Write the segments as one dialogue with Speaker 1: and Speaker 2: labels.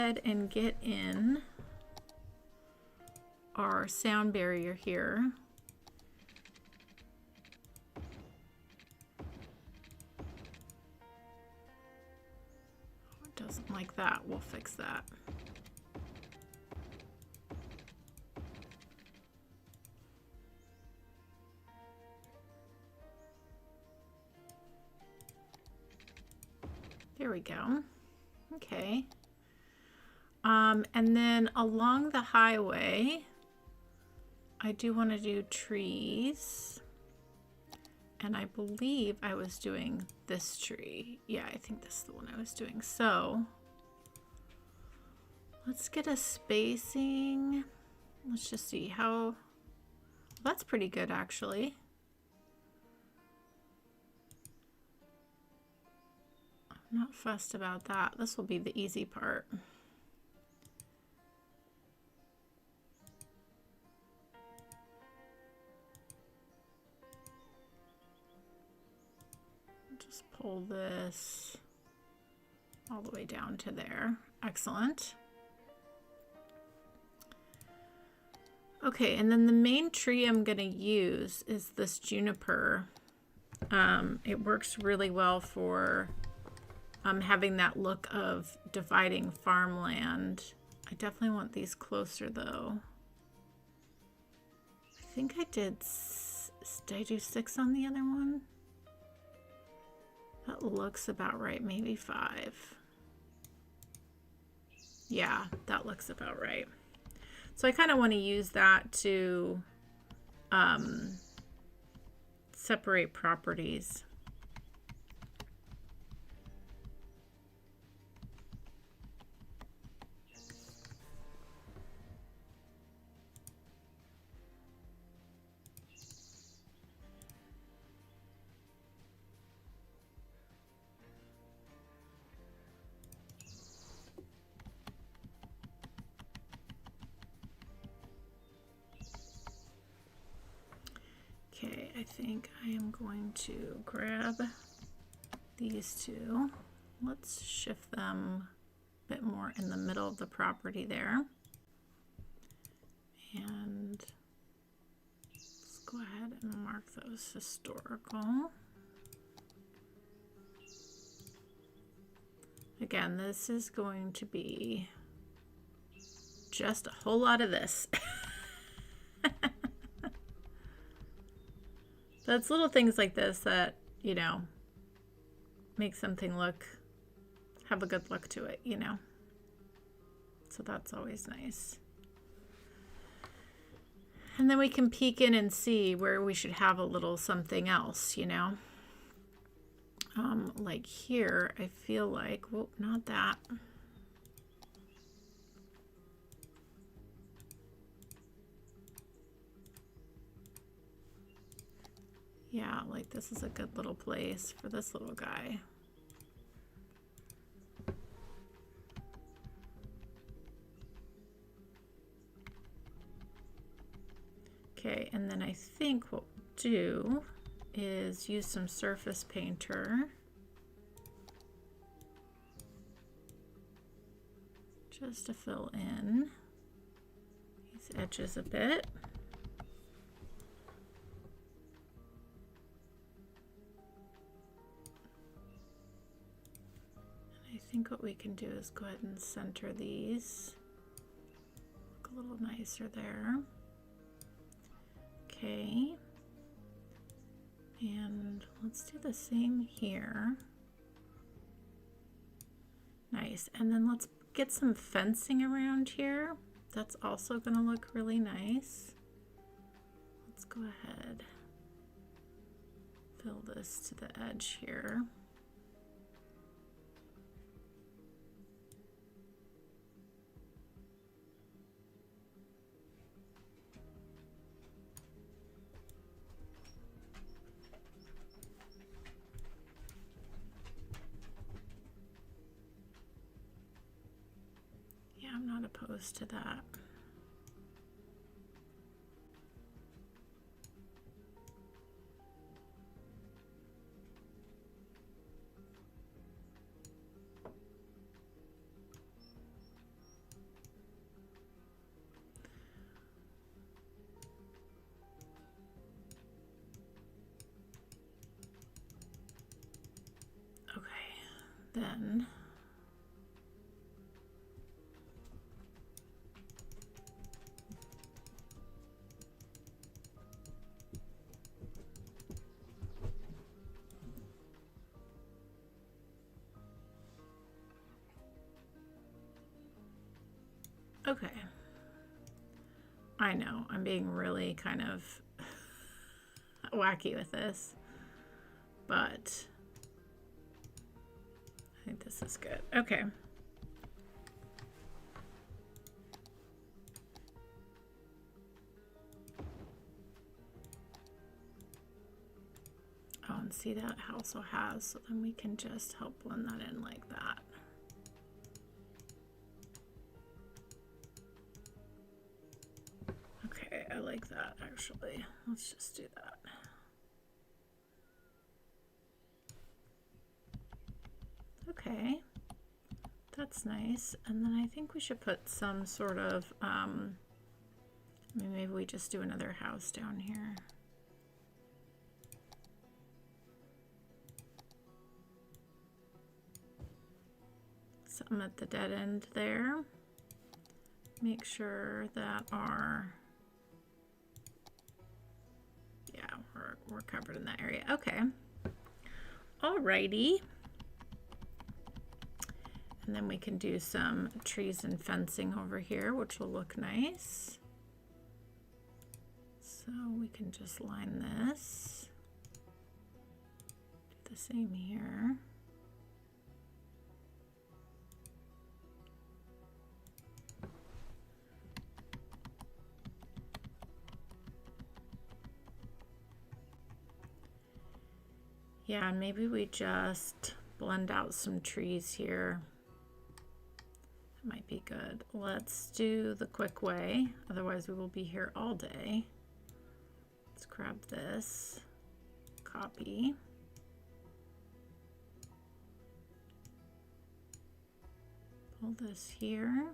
Speaker 1: ahead and get in our sound barrier here. Oh, it doesn't like that. We'll fix that. There we go. Okay. And then along the highway, I do want to do trees. And I believe I was doing this tree. Yeah, I think this is the one I was doing. So let's get a spacing. Let's just see how, that's pretty good actually. I'm not fussed about that. This will be the easy part. Just pull this all the way down to there. Excellent. Okay, and then the main tree I'm going to use is this juniper. It works really well for having that look of dividing farmland. I definitely want these closer though. I think I did I do 6 on the other one? That looks about right, maybe 5. Yeah, that looks about right. So I kind of want to use that to separate properties. Okay, I think I am going to grab these two. Let's shift them a bit more in the middle of the property there. And let's go ahead and mark those historical. Again, this is going to be just a whole lot of this. So it's little things like this that, you know, make something have a good look to it, you know. So that's always nice. And then we can peek in and see where we should have a little something else, you know. Like here, I feel like, whoop, not that. Yeah, like this is a good little place for this little guy. Okay, and then I think what we'll do is use some surface painter. Just to fill in these edges a bit. I think what we can do is go ahead and center these. Look a little nicer there. Okay. And let's do the same here. Nice. And then let's get some fencing around here. That's also going to look really nice. Let's go ahead. Fill this to the edge here. I'm not opposed to that. then okay. I know I'm being really kind of wacky with this, but I think this is good. Okay. Oh, and see that also has, so then we can just help blend that in like that. Okay, I like that actually. Let's just do that. Okay, that's nice. And then I think we should put some sort of, I mean, maybe we just do another house down here. Something at the dead end there. Make sure that our, yeah, we're covered in that area. Okay. Alrighty. And then we can do some trees and fencing over here, which will look nice. So we can just line this. Do the same here. Yeah, and maybe we just blend out some trees here. That might be good. Let's do the quick way, otherwise we will be here all day. Let's grab this, copy. Pull this here.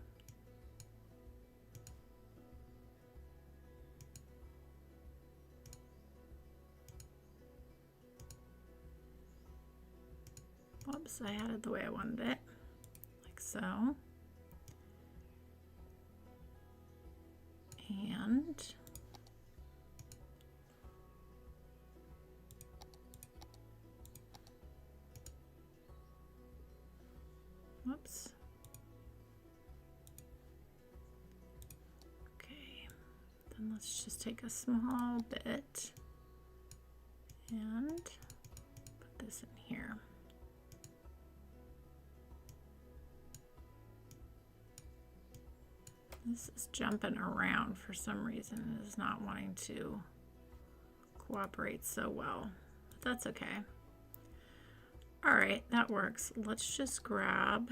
Speaker 1: Whoops, I had it the way I wanted it, like so. And whoops. Okay, then let's just take a small bit and put this in here. This is jumping around for some reason. It is not wanting to cooperate so well, but that's okay. All right, that works. Let's just grab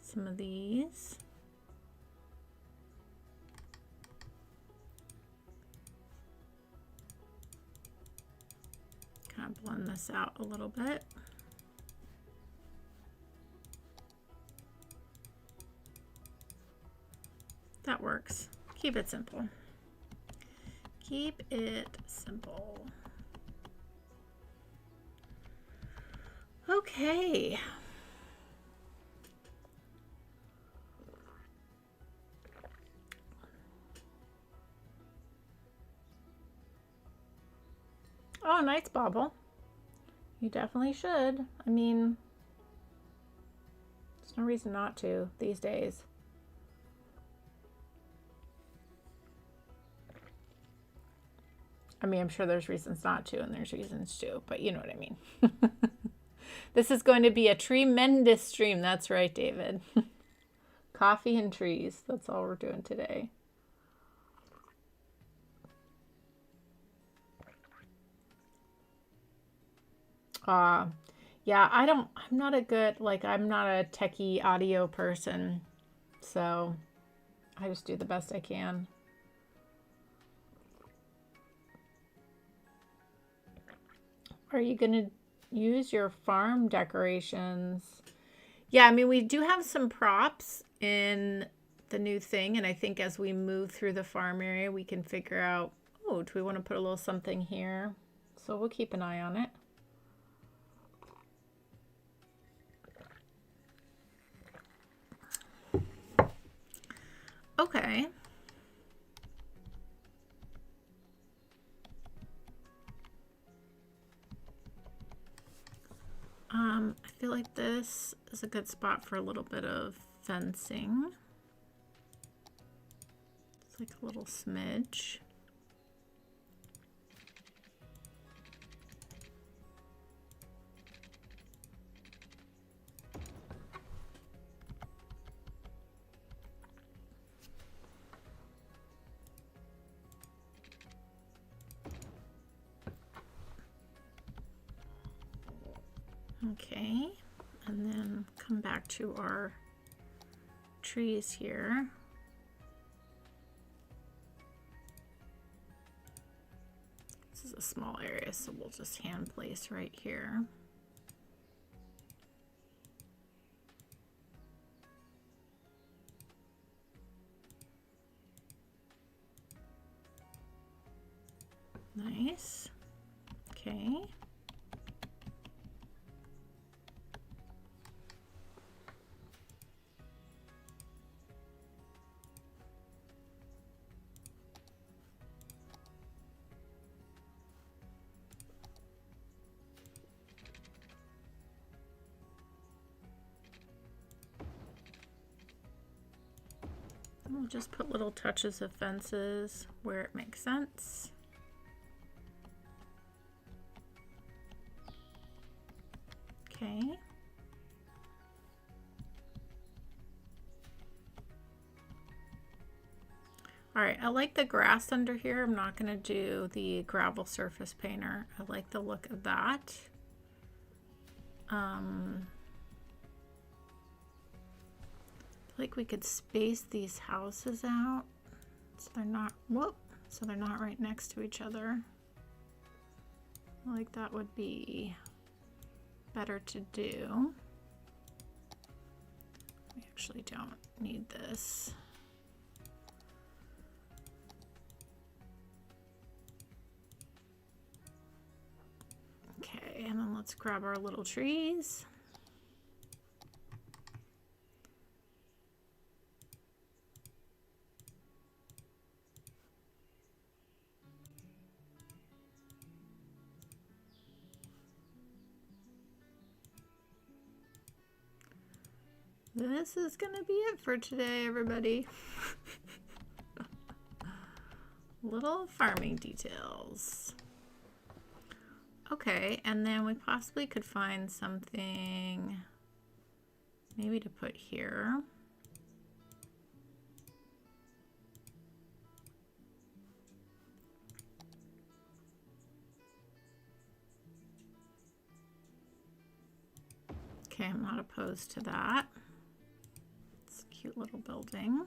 Speaker 1: some of these. Kind of blend this out a little bit. That works. Keep it simple. Keep it simple. Okay. Oh, nice bauble. You definitely should. I mean, there's no reason not to these days. I mean, I'm sure there's reasons not to, and there's reasons to, but you know what I mean. This is going to be a tremendous stream. That's right, David. Coffee and trees. That's all we're doing today. Yeah, I'm not a good, I'm not a techie audio person, so I just do the best I can. Are you going to use your farm decorations? Yeah, I mean, we do have some props in the new thing, and I think as we move through the farm area, we can figure out, oh, do we want to put a little something here? So we'll keep an eye on it. Okay. I feel like this is a good spot for a little bit of fencing. It's like a little smidge. Okay, and then come back to our trees here. This is a small area, so we'll just hand place right here. Nice. Okay. We'll just put little touches of fences where it makes sense. Okay. All right, I like the grass under here. I'm not going to do the gravel surface painter. I like the look of that. Like we could space these houses out so they're not, so they're not right next to each other. I like that would be better to do. We actually don't need this. Okay, and then let's grab our little trees. This is gonna be it for today, everybody. Little farming details. Okay, and then we possibly could find something maybe to put here. Okay, I'm not opposed to that. Cute little building,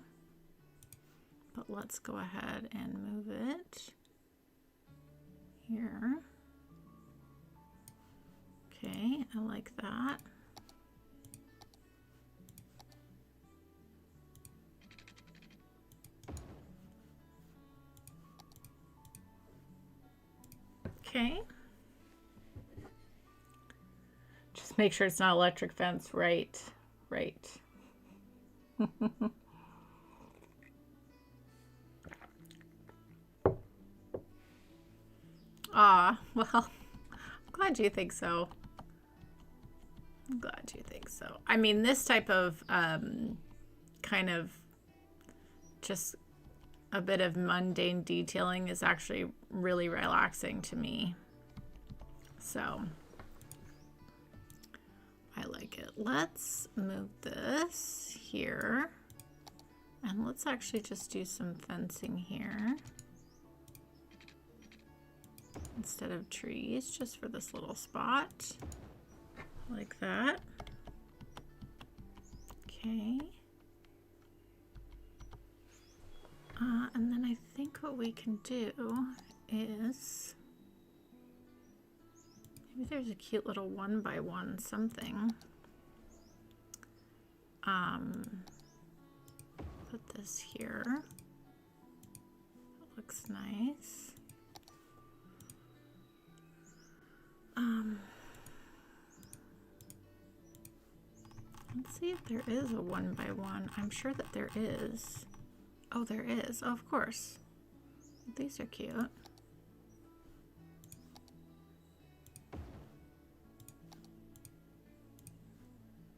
Speaker 1: but let's go ahead and move it here. Okay, I like that. Okay. Just make sure it's not electric fence, right. Well, I'm glad you think so. I'm glad you think so. I mean, this type of kind of just a bit of mundane detailing is actually really relaxing to me. So I like it. Let's move this here. And let's actually just do some fencing here instead of trees, just for this little spot, like that. Okay. And then I think what we can do is, maybe there's a cute little 1x1 something. Put this here. That looks nice. Let's see if there is a 1x1. I'm sure that there is. Oh, there is. Oh, of course. These are cute.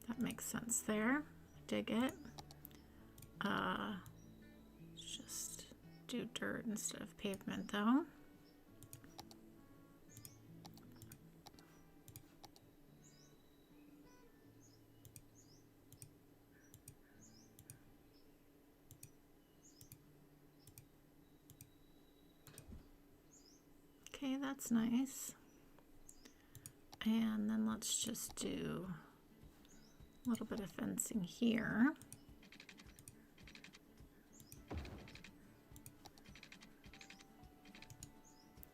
Speaker 1: That makes sense there. Dig it. Just do dirt instead of pavement though. Okay, that's nice. And then let's just do a little bit of fencing here.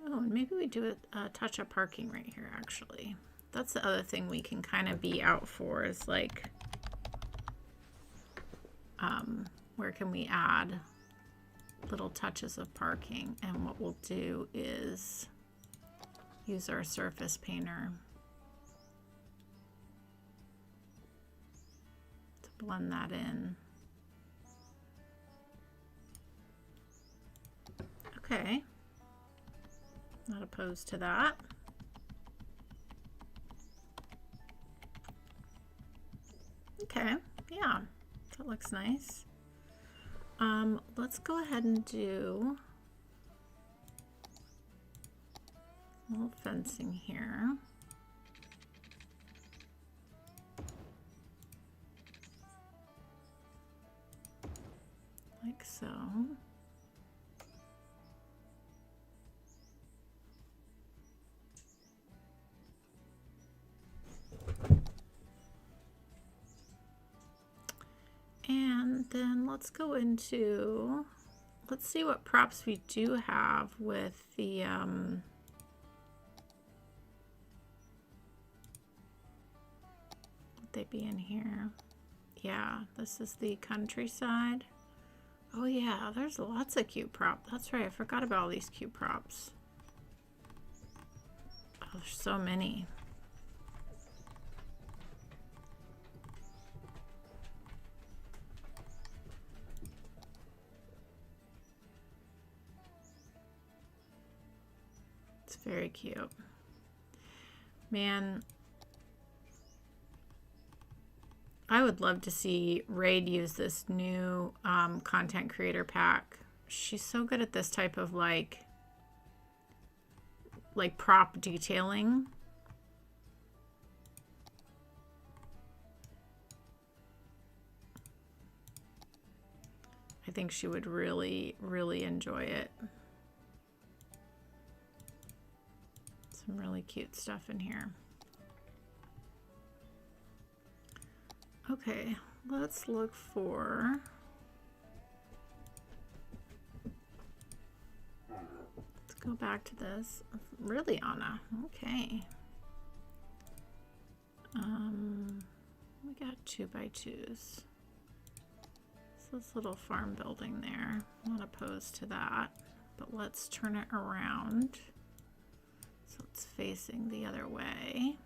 Speaker 1: Oh, and maybe we do a touch of parking right here, actually. That's the other thing we can kind of be out for is like, where can we add little touches of parking? And what we'll do is use our surface painter to blend that in. Okay. Not opposed to that. Okay, yeah, that looks nice. Let's go ahead and do a little fencing here. Like so. And then let's go into, let's see what props we do have with the, would they be in here? Yeah, this is the countryside. Oh yeah, there's lots of cute props. That's right, I forgot about all these cute props. Oh, there's so many. Very cute. Man, I would love to see Raid use this new content creator pack. She's so good at this type of like prop detailing. I think she would really, really enjoy it. Some really cute stuff in here. Okay, let's look for, let's go back to this. Really, Anna, okay. We got 2x2s. So this little farm building there, I'm not opposed to that, but let's turn it around. So it's facing the other way.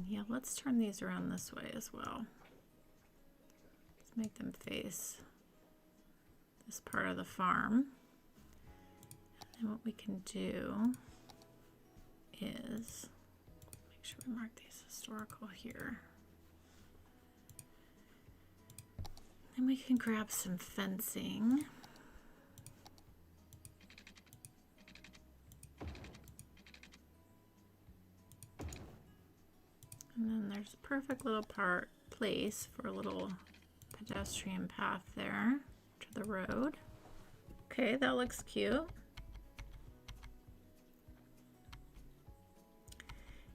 Speaker 1: Yeah, let's turn these around this way as well. Let's make them face this part of the farm. And what we can do is make sure we mark these historical here. Then we can grab some fencing. And then there's a perfect little place for a little pedestrian path there to the road. Okay, that looks cute.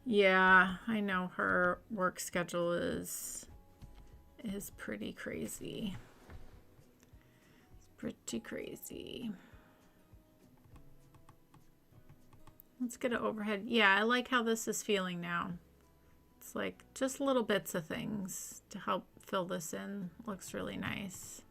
Speaker 1: Yeah, I know her work schedule is pretty crazy. It's pretty crazy. Let's get it overhead. Yeah, I like how this is feeling now. It's like just little bits of things to help fill this in. Looks really nice.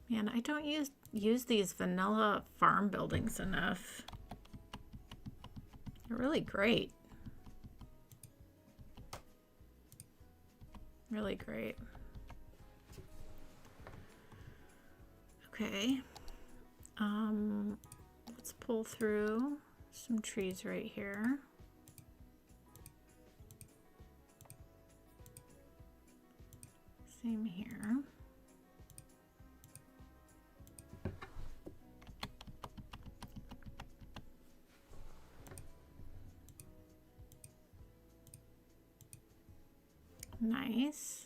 Speaker 1: Man, I don't use these vanilla farm buildings enough. They're really great. Really great. Okay. Let's pull through some trees right here. Same here. Nice.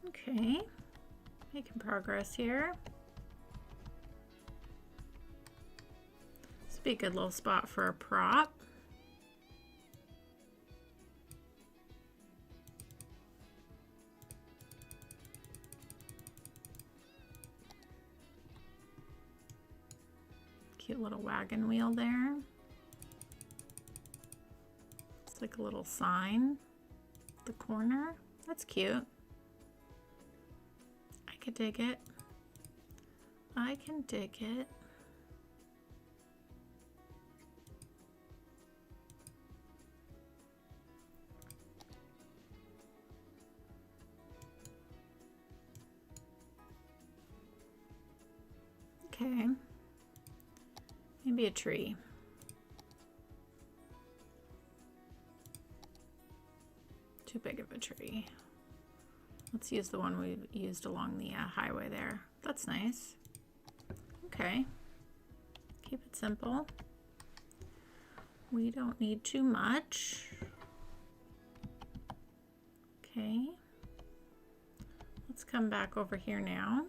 Speaker 1: Okay, making progress here. This would be a good little spot for a prop. Cute little wagon wheel there. It's like a little sign at the corner. That's cute. I could dig it. I can dig it. Okay. Maybe a tree. Too big of a tree. Let's use the one we used along the highway there. That's nice. Okay. Keep it simple. We don't need too much. Okay. Let's come back over here now.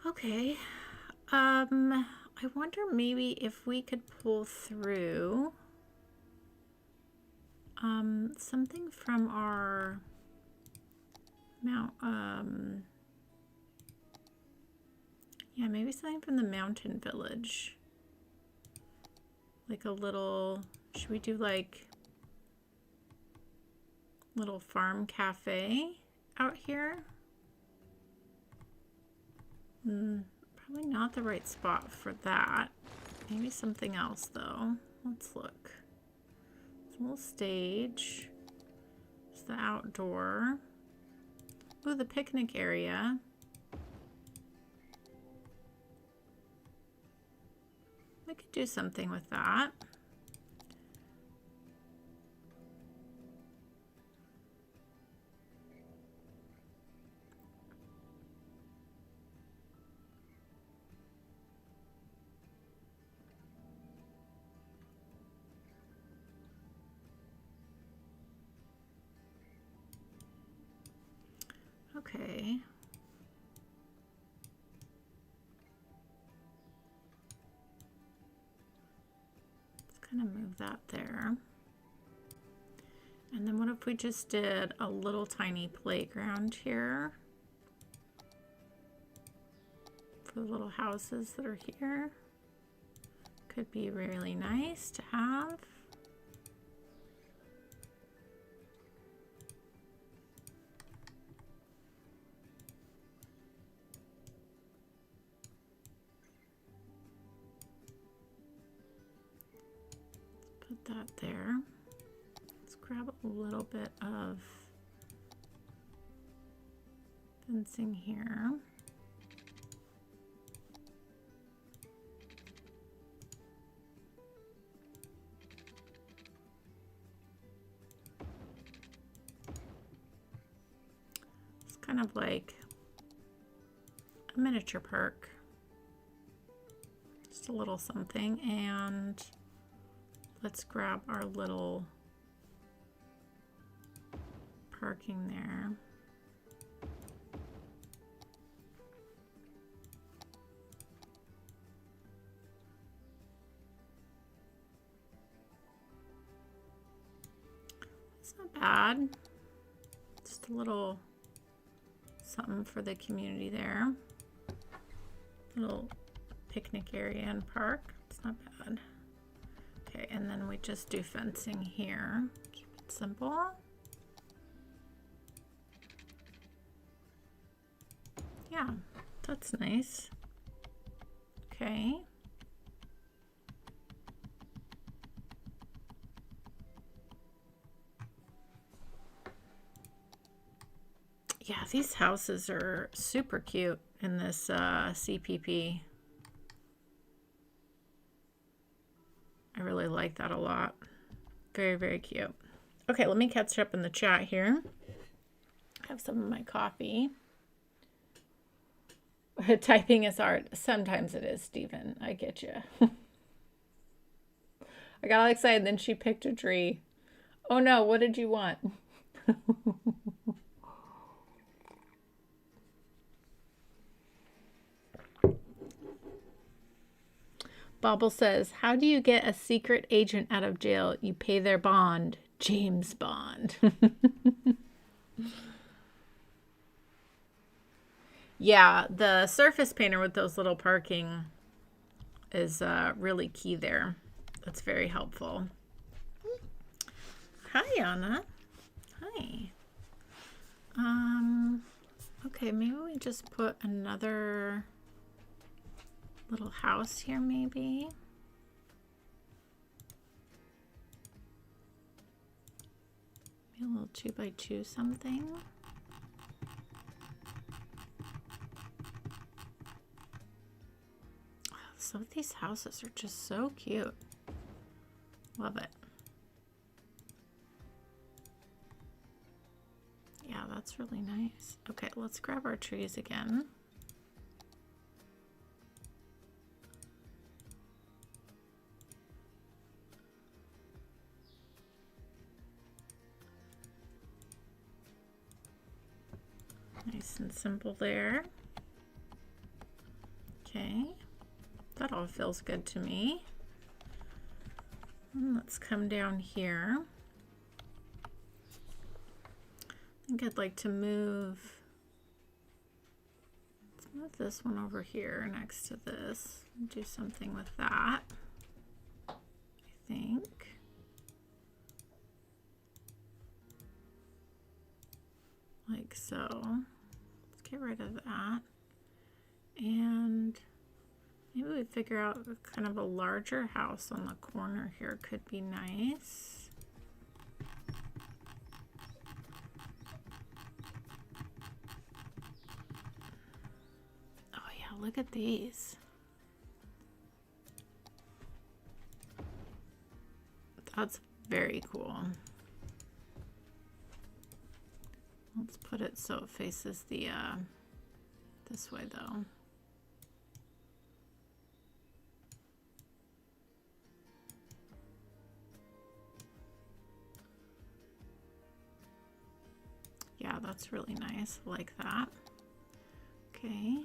Speaker 1: Okay. I wonder maybe if we could pull through something from our yeah, maybe something from the mountain village. Like a little, should we do like little farm cafe out here? Probably not the right spot for that. Maybe something else though. Let's look. It's a little stage. It's the outdoor. Ooh, the picnic area. We could do something with that. Okay. Let's kind of move that there. And then what if we just did a little tiny playground here for the little houses that are here? Could be really nice to have. Put that there. Let's grab a little bit of fencing here. It's kind of like a miniature park. Just a little something, and let's grab our little parking there. It's not bad. Just a little something for the community there. Little picnic area and park. It's not bad. Okay, and then we just do fencing here. Keep it simple. Yeah, that's nice. Okay. Yeah, these houses are super cute in this CPP. I really like that a lot. Very, very cute. Okay, let me catch up in the chat here. Have some of my coffee. Typing is art. Sometimes it is, Stephen. I get you. I got all excited, then she picked a tree. Oh no, what did you want? Bobble says, how do you get a secret agent out of jail? You pay their bond. James Bond. Yeah, the surface painter with those little parking is really key there. That's very helpful. Hi, Anna. Hi. Okay, maybe we just put another little house here, maybe. Maybe a little 2x2 something. Some of these houses are just so cute. Love it. Yeah, that's really nice. Okay, let's grab our trees again. Nice and simple there. Okay, that all feels good to me. And let's come down here. I think I'd like to move, let's move this one over here next to this. Do something with that, I think. Like so. Let's get rid of that. And maybe we figure out kind of a larger house on the corner here could be nice. Oh yeah, look at these. That's very cool. Let's put it so it faces the this way though. Yeah, that's really nice. I like that. Okay.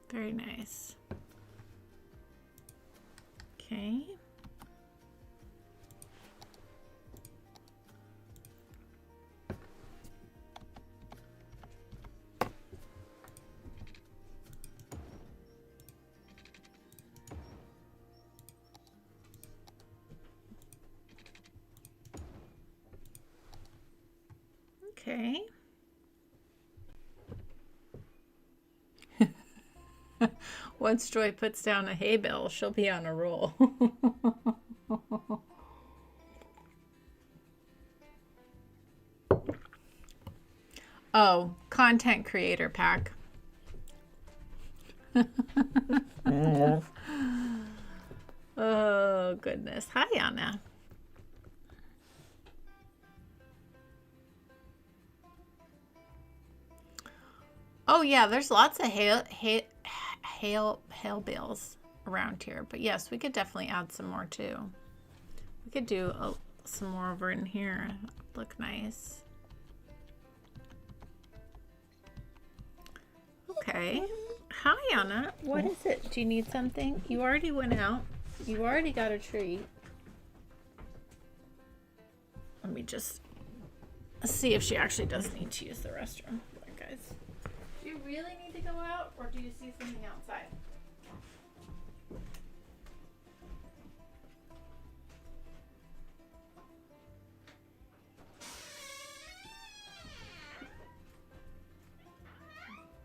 Speaker 1: Very nice. Okay. Okay. Once Joy puts down a hay bale, she'll be on a roll. Oh, content creator pack. Oh, goodness. Hi, Anna. Oh, yeah, there's lots of hay bales around here. But yes, we could definitely add some more too. We could do some more over in here. Look nice. Okay. Hi, Anna. What is it? Do you need something? You already went out. You already got a treat. Let me just see if she actually does need to use the restroom. Hold on, guys. Do you really need to go out, or do you see something outside?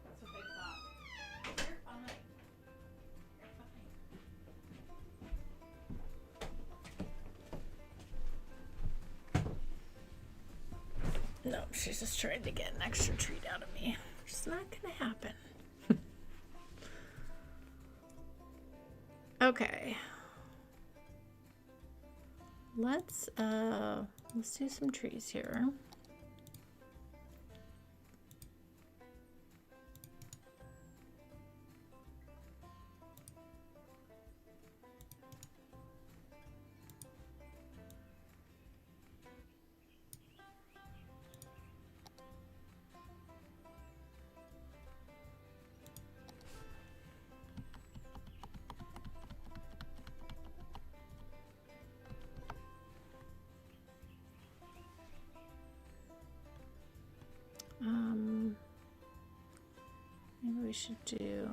Speaker 1: That's what they thought. You're fine. No, she's just trying to get an extra treat out of me. It's not gonna happen. Okay. Let's do some trees here. Maybe we should do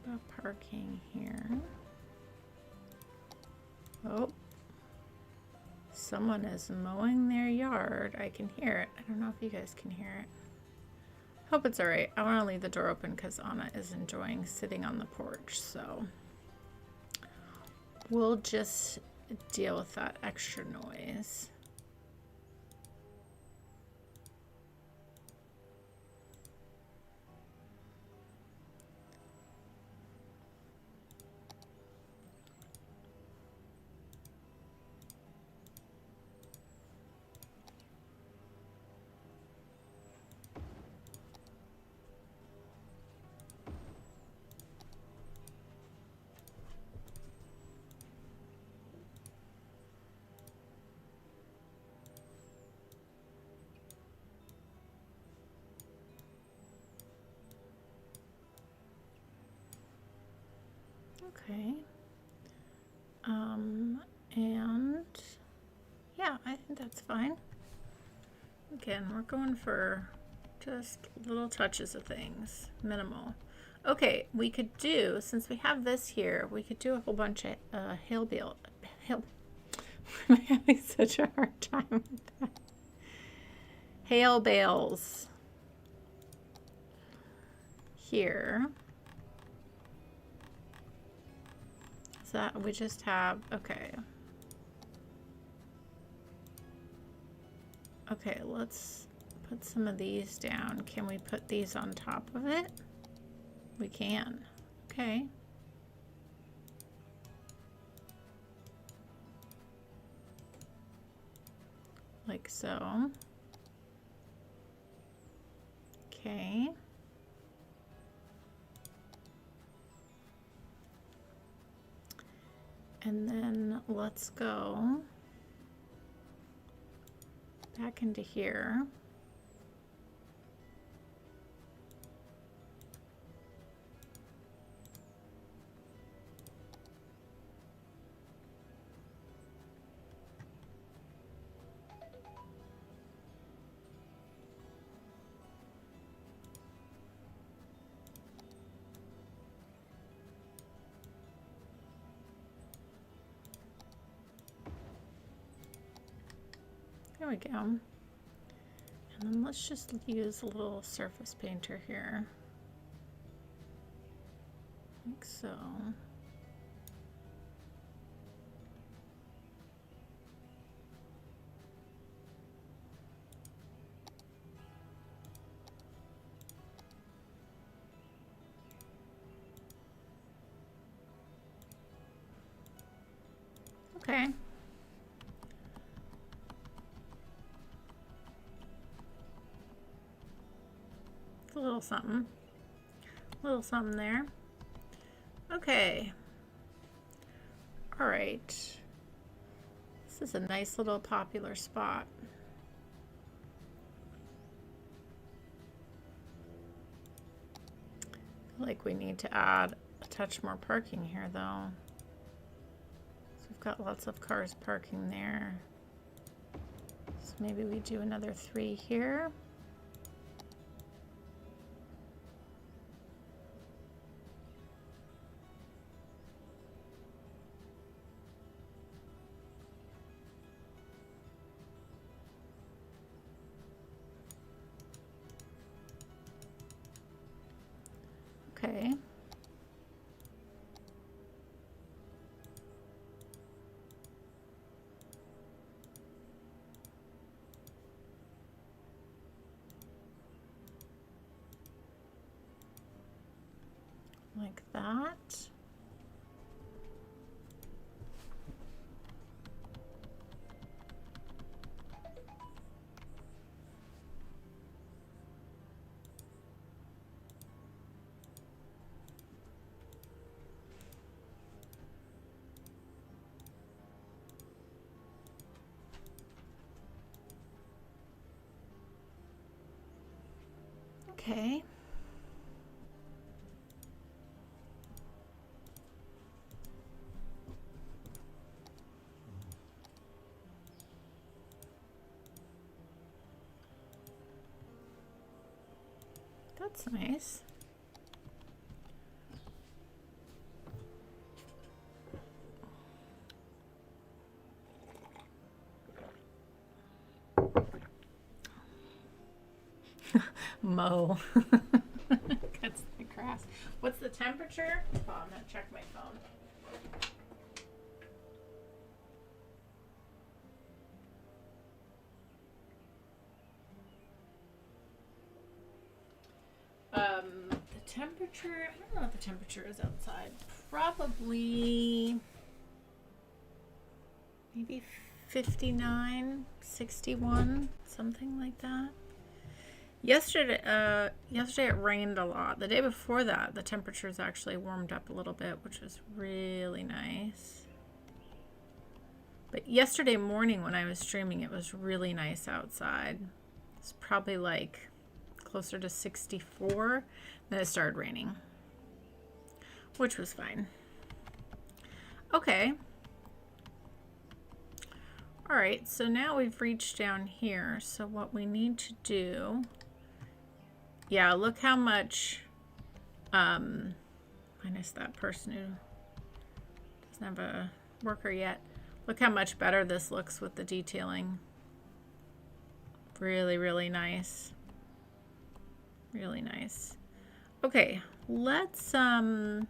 Speaker 1: about parking here. Oh, someone is mowing their yard. I can hear it. I don't know if you guys can hear it. Hope it's all right. I want to leave the door open because Anna is enjoying sitting on the porch, so we'll just deal with that extra noise. Okay. And yeah, I think that's fine. Again, we're going for just little touches of things, minimal. Okay, we could do, since we have this here, we could do a whole bunch of hail. I'm having such a hard time with that. Hail bales here. So that we just have, okay. Okay, let's put some of these down. Can we put these on top of it? We can. Okay. Like so. Okay. And then let's go back into here. There we go. And then let's just use a little surface painter here. Like so. Okay. a little something. A little something there. Okay. All right. This is a nice little popular spot. I feel like we need to add a touch more parking here though. So we've got lots of cars parking there. So maybe we do another 3 here. Okay. Like that. Okay. That's nice. Mow. Cuts the grass. What's the temperature? Oh, I'm gonna check my phone. The temperature, I don't know what the temperature is outside. Probably maybe 59, 61, something like that. Yesterday it rained a lot. The day before that, the temperatures actually warmed up a little bit, which was really nice. But yesterday morning when I was streaming, it was really nice outside. It's probably like closer to 64. Then it started raining, which was fine. Okay. All right, so now we've reached down here. So what we need to do, yeah, look how much, minus that person who doesn't have a worker yet. Look how much better this looks with the detailing. Really, really nice. Really nice. Okay, let's, actually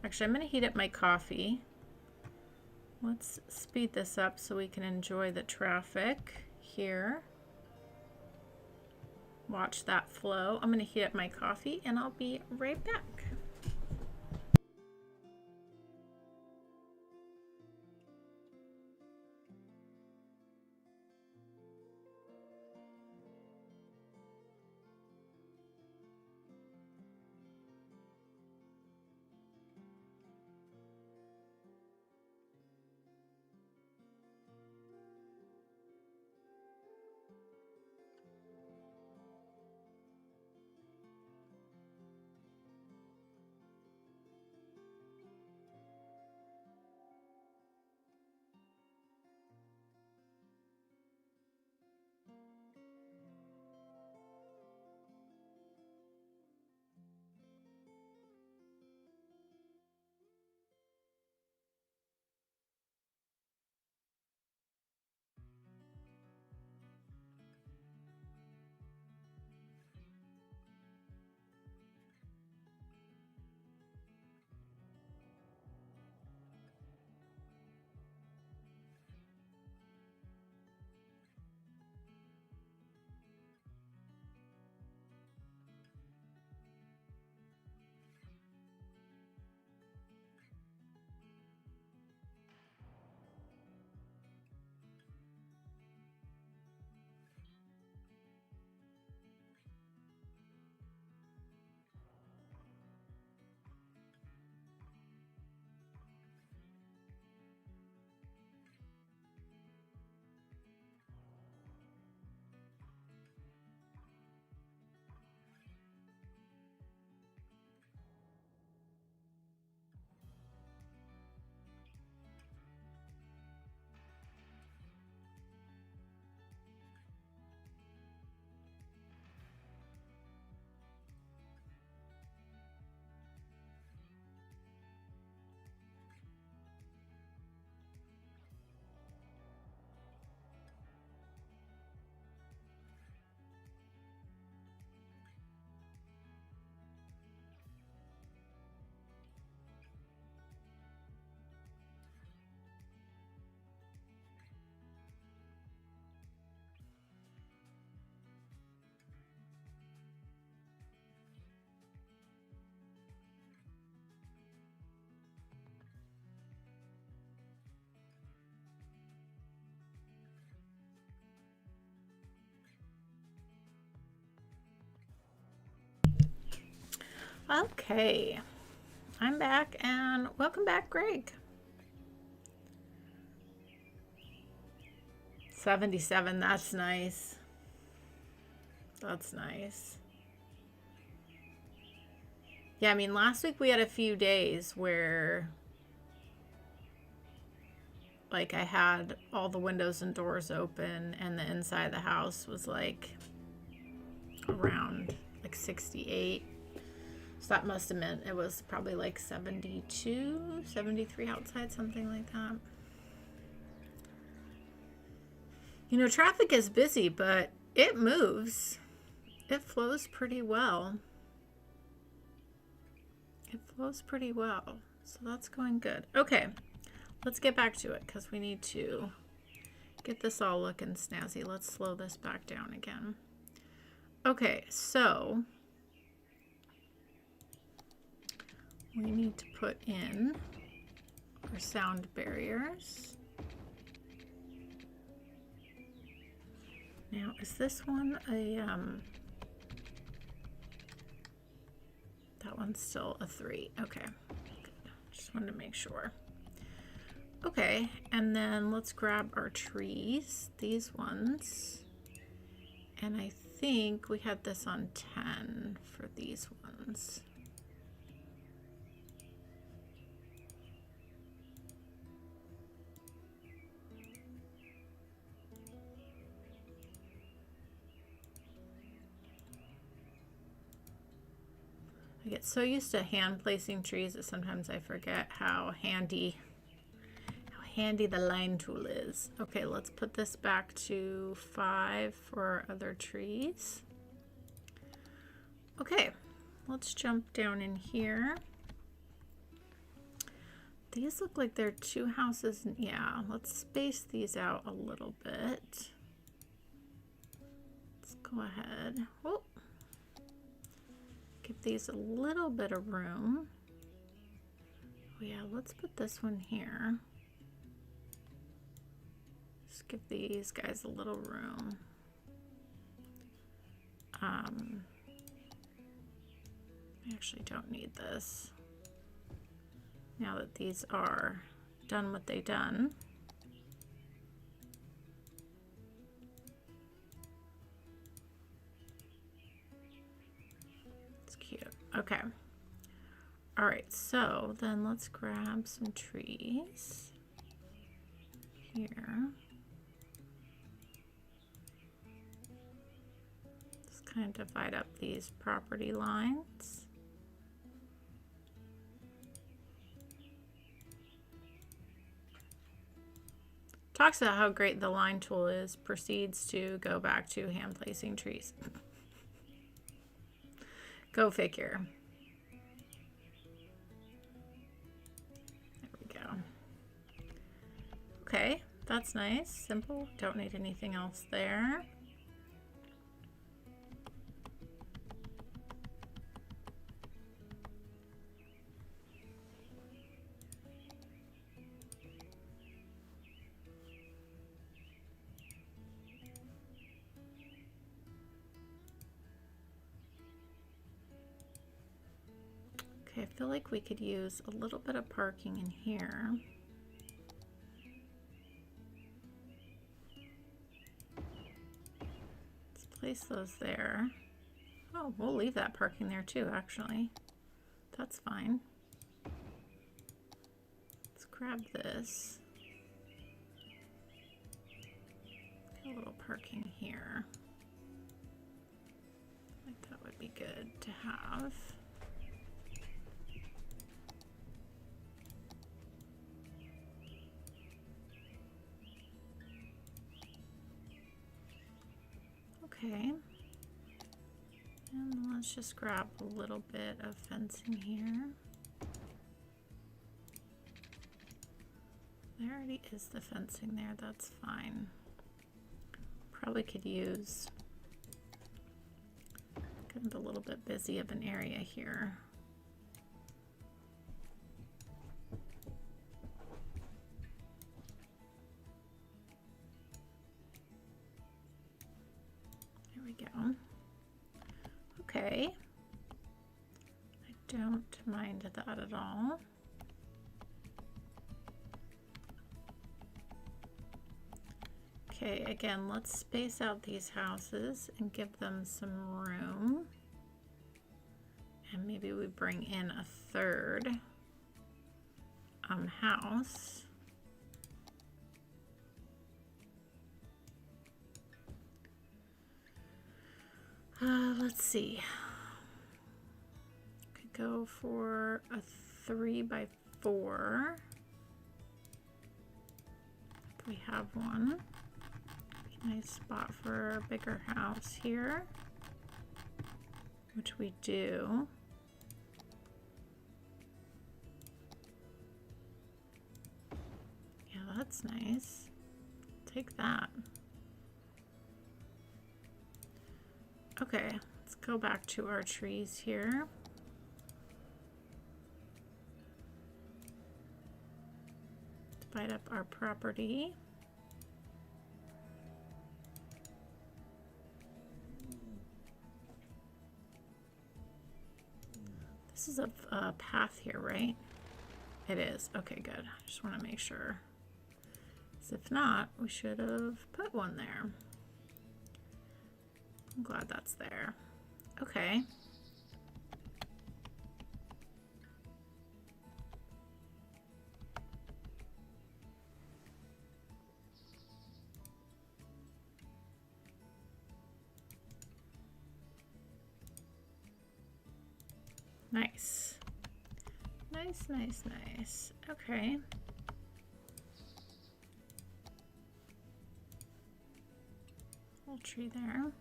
Speaker 1: I'm gonna heat up my coffee. Let's speed this up so we can enjoy the traffic here. Watch that flow. I'm gonna heat up my coffee and I'll be right back. Okay, I'm back and welcome back, Greg. 77, that's nice. That's nice. Yeah, I mean, last week we had a few days where like I had all the windows and doors open and the inside of the house was like around like 68. So that must have meant it was probably like 72, 73 outside, something like that. You know, traffic is busy, but it moves. It flows pretty well. It flows pretty well. So that's going good. Okay, let's get back to it because we need to get this all looking snazzy. Let's slow this back down again. Okay, so we need to put in our sound barriers. Now, is this one a, that one's still a 3. Okay, good. Just wanted to make sure. Okay, and then let's grab our trees, these ones. And I think we had this on 10 for these ones. I get so used to hand placing trees that sometimes I forget how handy the line tool is. Okay, let's put this back to 5 for our other trees. Okay, let's jump down in here. These look like they're 2 houses. Yeah, let's space these out a little bit. Let's go ahead. Whoop. Give these a little bit of room. Oh yeah, let's put this one here. Just give these guys a little room. I actually don't need this. Now that these are done what they done. It's cute. Okay. All right, so then let's grab some trees here. Just kind of divide up these property lines. Talks about how great the line tool is, proceeds to go back to hand placing trees. Go figure. There we go. Okay, that's nice. Simple. Don't need anything else there. Okay, I feel like we could use a little bit of parking in here. Let's place those there. Oh, we'll leave that parking there too, actually. That's fine. Let's grab this. Get a little parking here. I think that would be good to have. Okay, and let's just grab a little bit of fencing here. There already is the fencing there, that's fine. Probably could use kind of a little bit busy of an area here. Go. Okay. I Don't mind that at all. Okay, again, let's space out these houses and give them some room. And maybe we bring in a third house. Let's see. Could go for a 3x4. If we have one. Nice spot for a bigger house here, which we do. Yeah, that's nice. Take that. Okay, let's go back to our trees here. Divide up our property. This is a path here, right? It is. Okay, good. I just want to make sure. 'Cause if not, we should have put one there. I'm glad that's there. Okay. Nice. Nice, nice, nice. Okay. Whole tree there.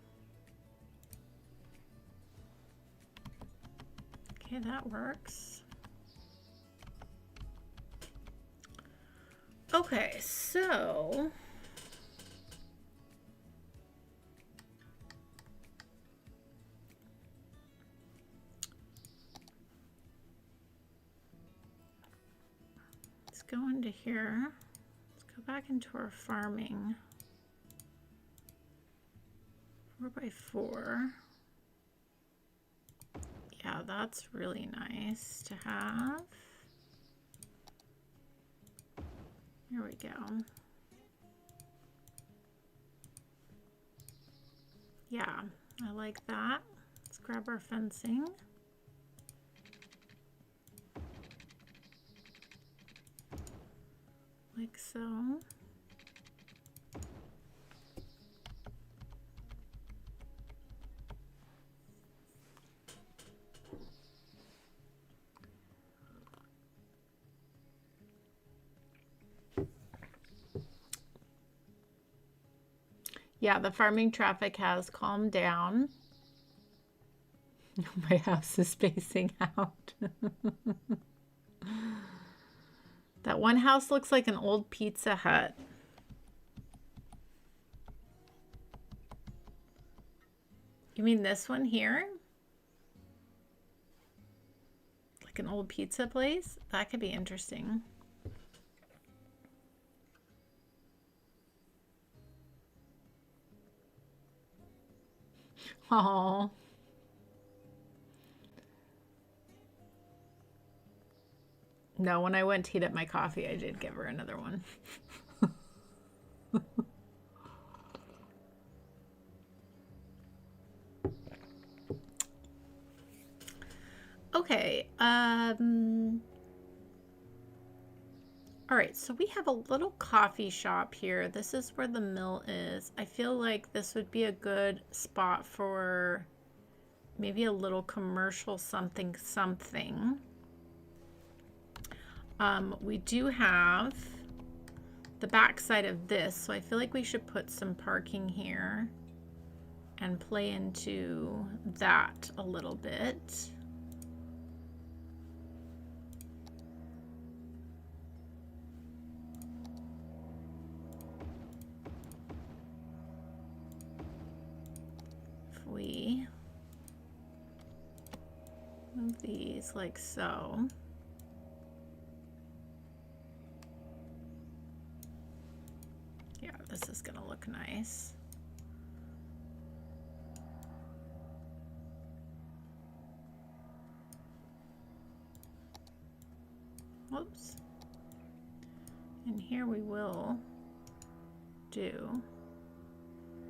Speaker 1: Okay, that works. Okay, so let's go into here. Let's go back into our farming. 4x4. Yeah, that's really nice to have. Here we go. Yeah, I like that. Let's grab our fencing. Like so. Yeah, the farming traffic has calmed down. My house is spacing out. That one house looks like an old Pizza Hut. You mean this one here? Like an old pizza place? That could be interesting. Oh. No, when I went to heat up my coffee, I did give her another one. Okay. All right, so we have a little coffee shop here. This is where the mill is. I feel like this would be a good spot for maybe a little commercial something. We do have the back side of this, so I feel like we should put some parking here and play into that a little bit. We move these like so. Yeah, this is gonna look nice. here we will do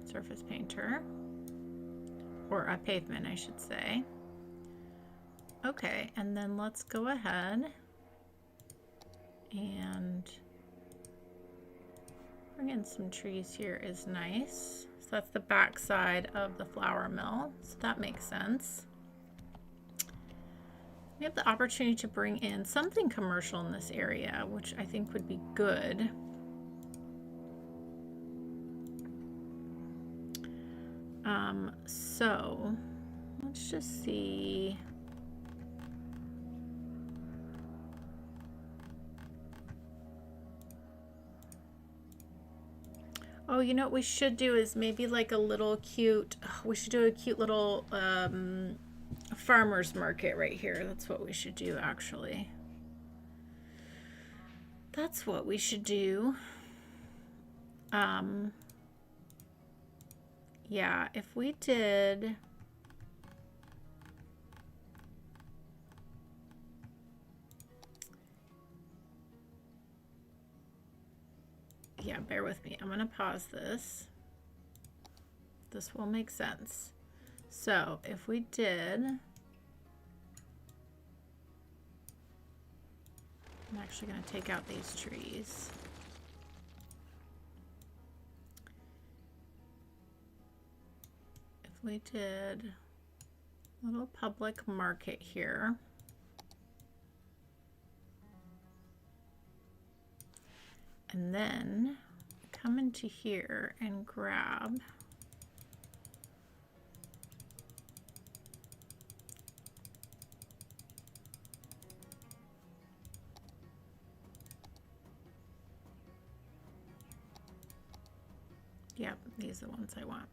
Speaker 1: surface painter, or a pavement, I should say. Okay, and then let's go ahead and bring in some trees here is nice. So that's the back side of the flour mill, so that makes sense. We have the opportunity to bring in something commercial in this area, which I think would be good. So let's just see. Oh, you know what we should do is maybe like a little cute, we should do a cute little farmer's market right here. That's what we should do, actually. That's what we should do. Yeah, if we did... Yeah, bear with me. I'm going to pause this. This will make sense. So if we did... I'm actually going to take out these trees. If we did a little public market here. And then come into here and grab yep, these are the ones I want.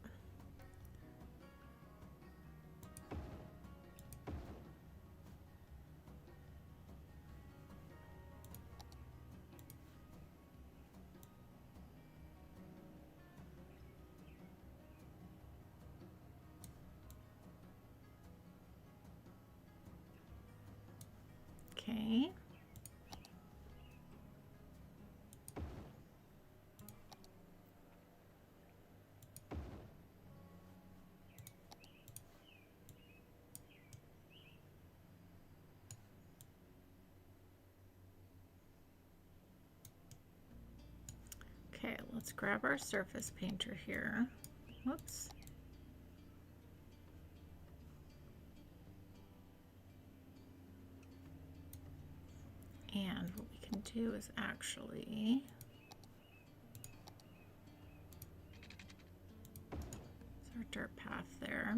Speaker 1: Okay. Okay, let's grab our surface painter here. Whoops. And what we can do is actually our dirt path there.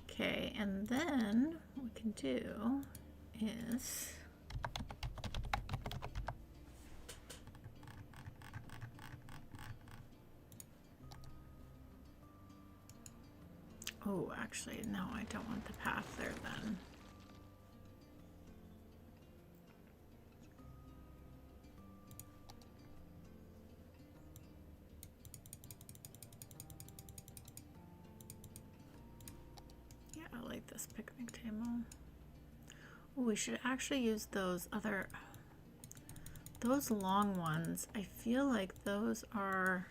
Speaker 1: Okay, and then what we can do is oh, actually, no, I don't want the path there then. Yeah, I like this picnic table. Oh, we should actually use those long ones. I feel like those are...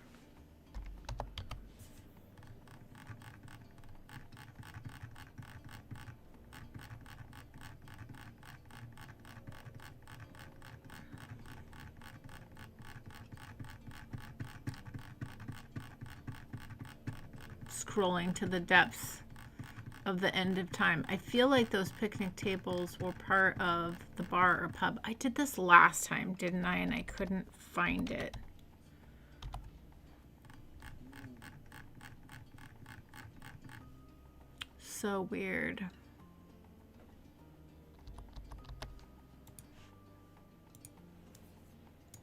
Speaker 1: Scrolling to the depths of the end of time. I feel like those picnic tables were part of the bar or pub. I did this last time, didn't I? And I couldn't find it. So weird.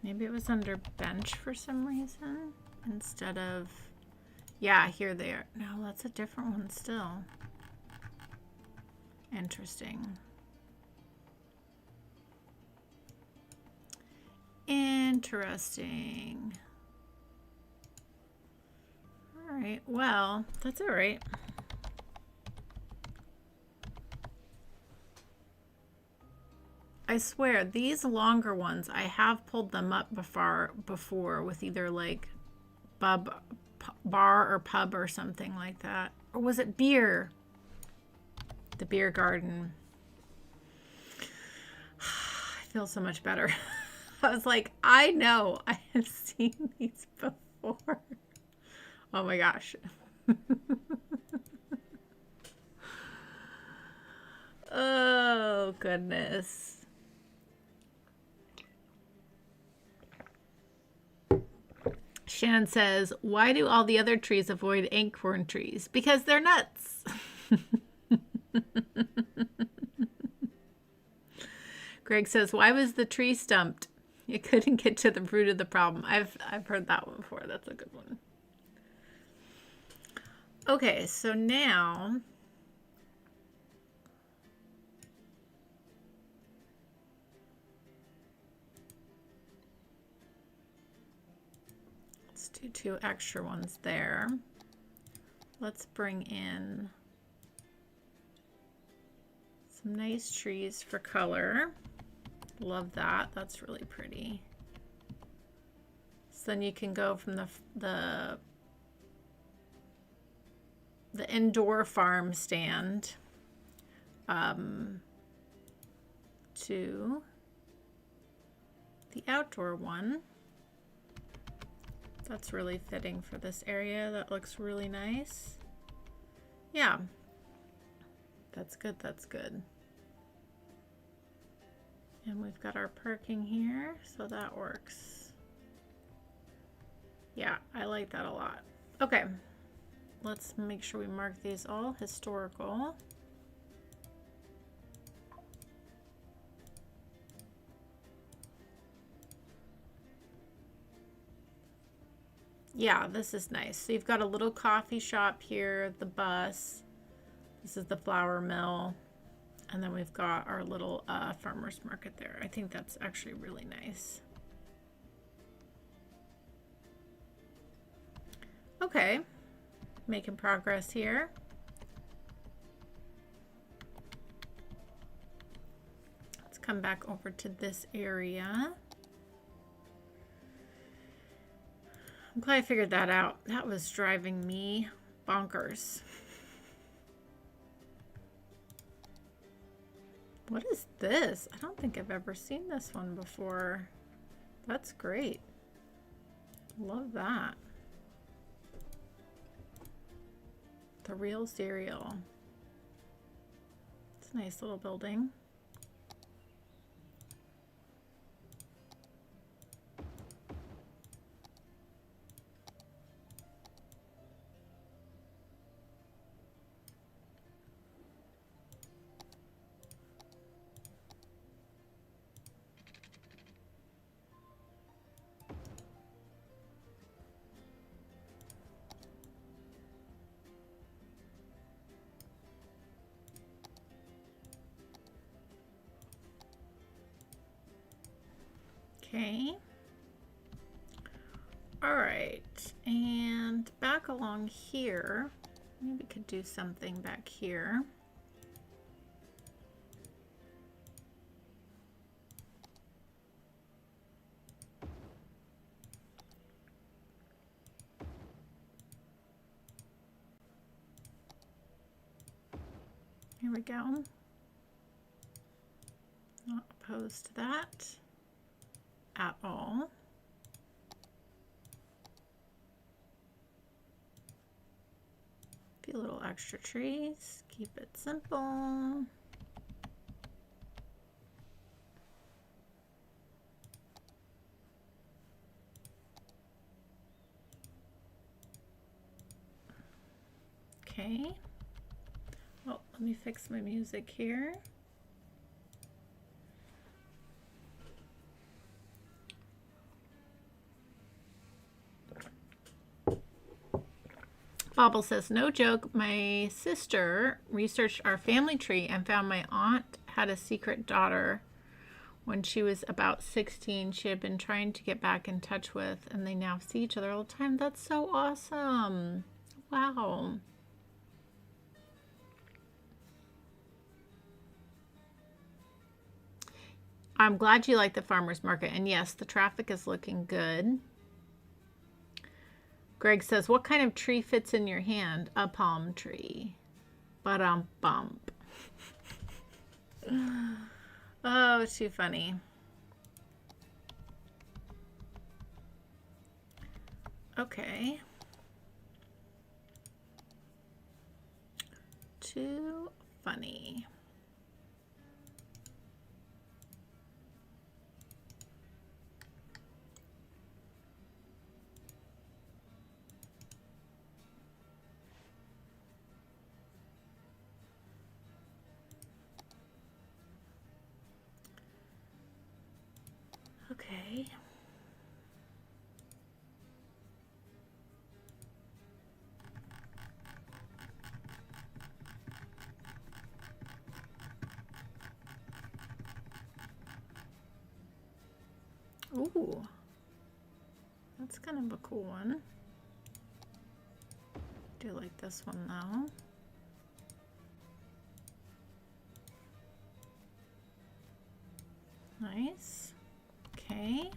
Speaker 1: Maybe it was under bench for some reason instead of... Yeah, here they are. No, that's a different one still. Interesting. Interesting. All right, well, that's all right. I swear, these longer ones, I have pulled them up before with either like bar or pub or something like that. Or was it beer? The beer garden. I feel so much better. I was like, I know I have seen these before. Oh my gosh. Oh goodness. Shan says, why do all the other trees avoid acorn trees? Because they're nuts. Greg says, why was the tree stumped? It couldn't get to the root of the problem. I've heard that one before. That's a good one. Okay, so now let's do 2 extra ones there. Let's bring in some nice trees for color. Love that. That's really pretty. So then you can go from the indoor farm stand to the outdoor one. That's really fitting for this area. That looks really nice. Yeah, that's good. That's good. And we've got our parking here, so that works. Yeah, I like that a lot. Okay, let's make sure we mark these all historical. Yeah, this is nice. So you've got a little coffee shop here, the bus. This is the flour mill. And then we've got our little farmer's market there. I think that's actually really nice. Okay, making progress here. Let's come back over to this area. I'm glad I figured that out. That was driving me bonkers. What is this? I don't think I've ever seen this one before. That's great. Love that. The Real Cereal. It's a nice little building. Okay. All right, and back along here, maybe we could do something back here. Here we go. Not opposed to that at all. A few little extra trees, keep it simple. Okay. Oh, let me fix my music here. Bobble says, no joke, my sister researched our family tree and found my aunt had a secret daughter when she was about 16. She had been trying to get back in touch with, and they now see each other all the time. That's so awesome. Wow. I'm glad you like the farmer's market. And yes, the traffic is looking good. Greg says, what kind of tree fits in your hand? A palm tree. Bump. Oh, too funny. Okay. Too funny. Okay. Ooh. That's kind of a cool one. Do like this one though. Nice. Okay.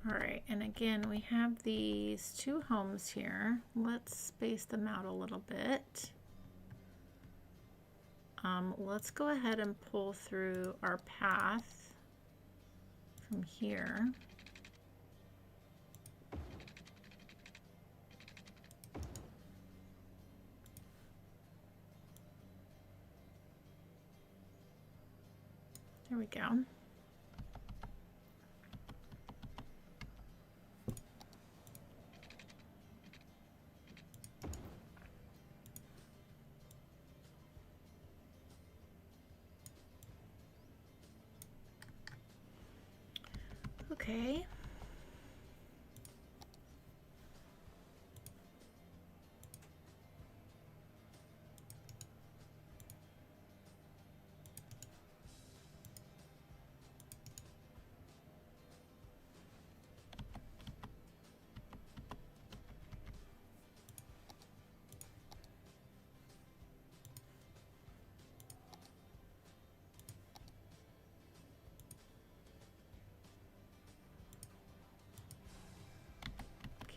Speaker 1: All right, and again, we have these two homes here. Let's space them out a little bit. Let's go ahead and pull through our path from here. There we go. Okay.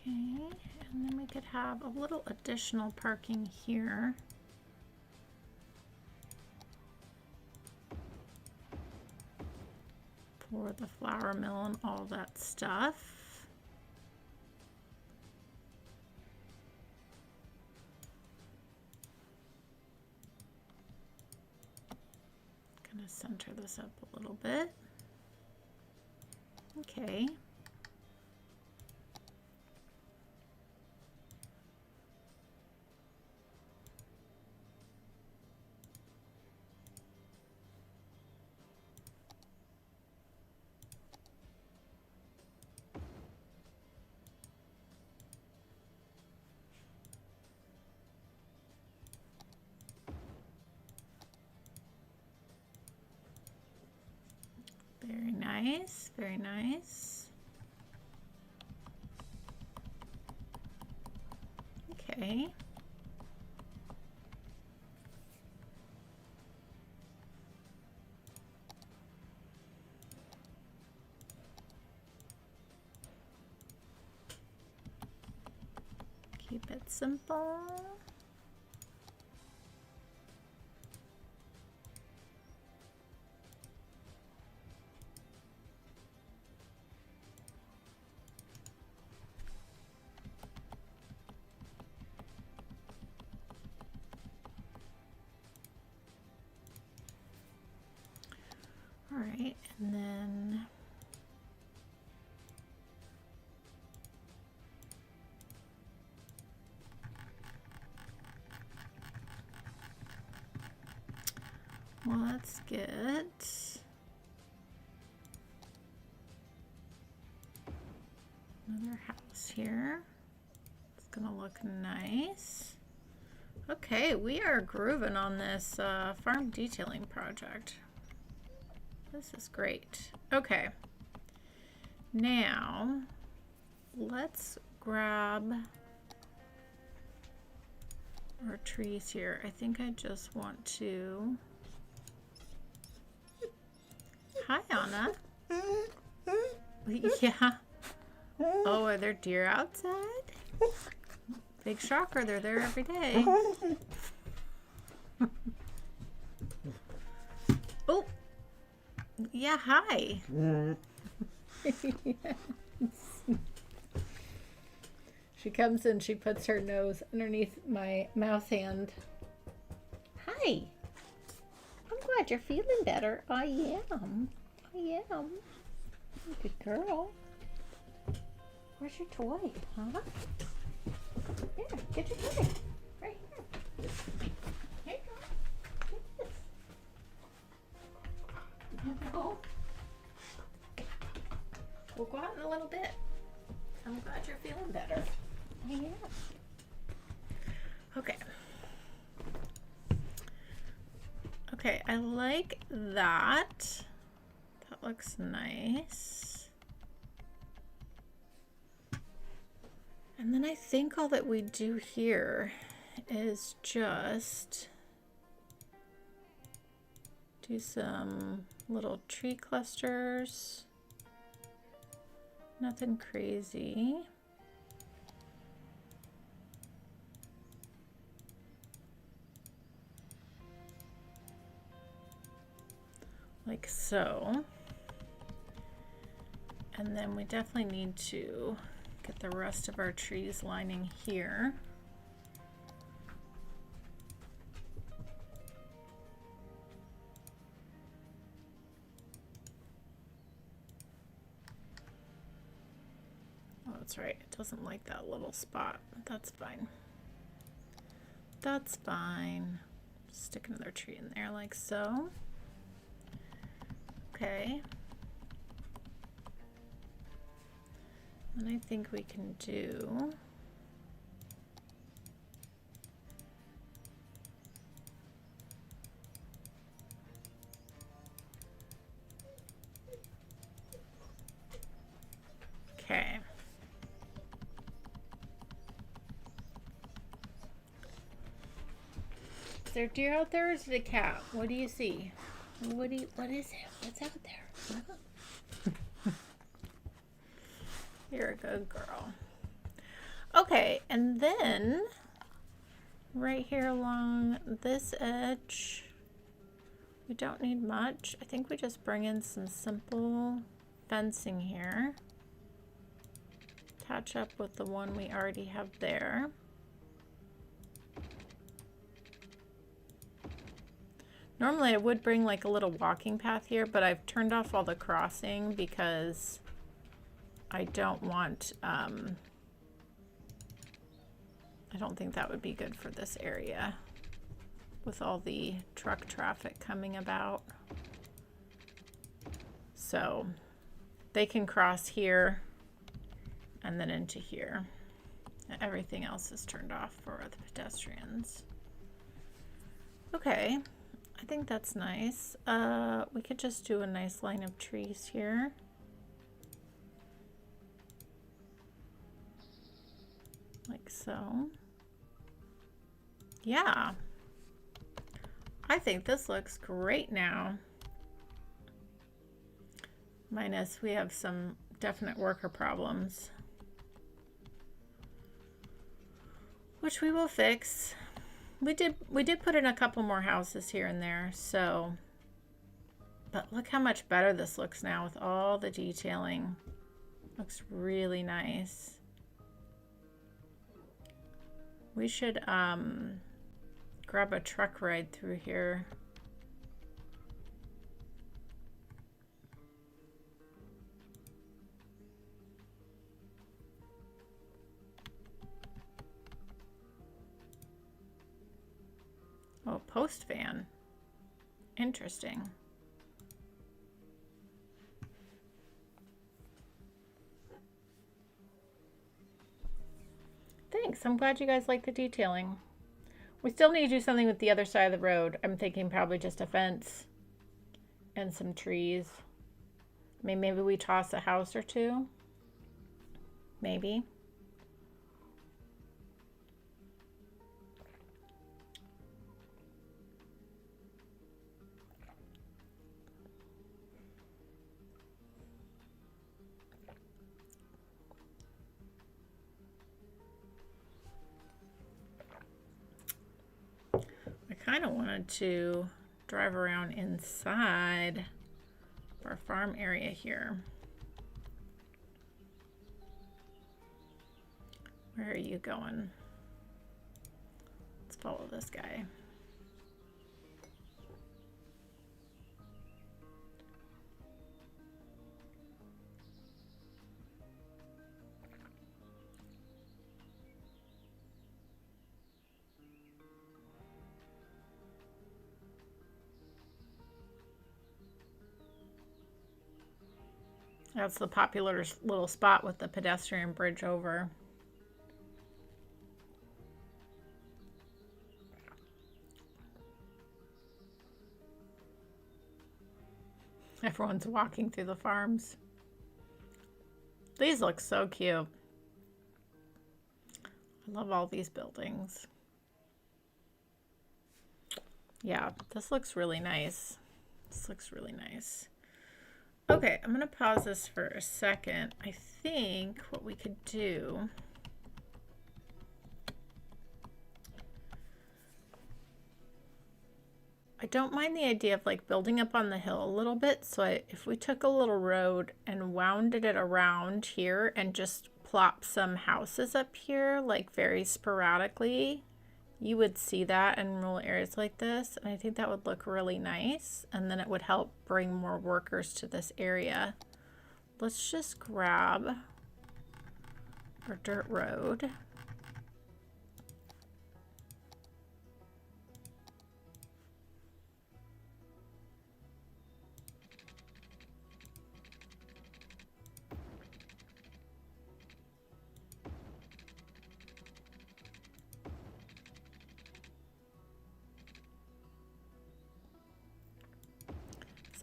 Speaker 1: Okay, and then we could have a little additional parking here. For the flour mill and all that stuff. Gonna center this up a little bit. Okay. Very nice, very nice. Okay. Keep it simple. All right, and then let's get another house here. It's gonna look nice. Okay, we are grooving on this farm detailing project. This is great. Okay, now let's grab our trees here. I think I just want to Hi, Anna. Yeah. Oh, are there deer outside? Big shocker, they're there every day. Oh, yeah, hi. Yes. She comes in, she puts her nose underneath my mouse hand. Hi. I'm glad you're feeling better. I am. I am. Good girl. Where's your toy, huh? Here, get your toy. Right here. Here you go. Get this. No. We'll go out in a little bit. I'm glad you're feeling better. I am. Okay. Okay, I like that. That looks nice. And then I think all that we do here is just do some little tree clusters. Nothing crazy. Like so. And then we definitely need to get the rest of our trees lining here. Oh, that's right. It doesn't like that little spot. That's fine. That's fine. Stick another tree in there like so. Okay. And I think we can do okay. Is there deer out there or is it a cat? What do you see? What is it? What's out there? You're a good girl. Okay, and then right here along this edge, we don't need much. I think we just bring in some simple fencing here. Attach up with the one we already have there. Normally I would bring like a little walking path here, but I've turned off all the crossing because I don't want, I don't think that would be good for this area with all the truck traffic coming about. So they can cross here and then into here. Everything else is turned off for the pedestrians. Okay. I think that's nice. We could just do a nice line of trees here. Like so. Yeah. I think this looks great now. Minus we have some definite worker problems, which we will fix. We did put in a couple more houses here and there, so, but look how much better this looks now with all the detailing. Looks really nice. We should grab a truck ride through here. Oh, post van. Interesting. Thanks. I'm glad you guys like the detailing. We still need to do something with the other side of the road. I'm thinking probably just a fence and some trees. I mean, maybe we toss a house or two. Maybe. kind of wanted to drive around inside our farm area here. Where are you going? Let's follow this guy. That's the popular little spot with the pedestrian bridge over. Everyone's walking through the farms. These look so cute. I love all these buildings. Yeah, this looks really nice. This looks really nice. Okay, I'm gonna pause this for a second. I think what we could do, I don't mind the idea of like building up on the hill a little bit. So if we took a little road and wounded it around here and just plop some houses up here, like very sporadically, you would see that in rural areas like this. And I think that would look really nice. And then it would help bring more workers to this area. Let's just grab our dirt road.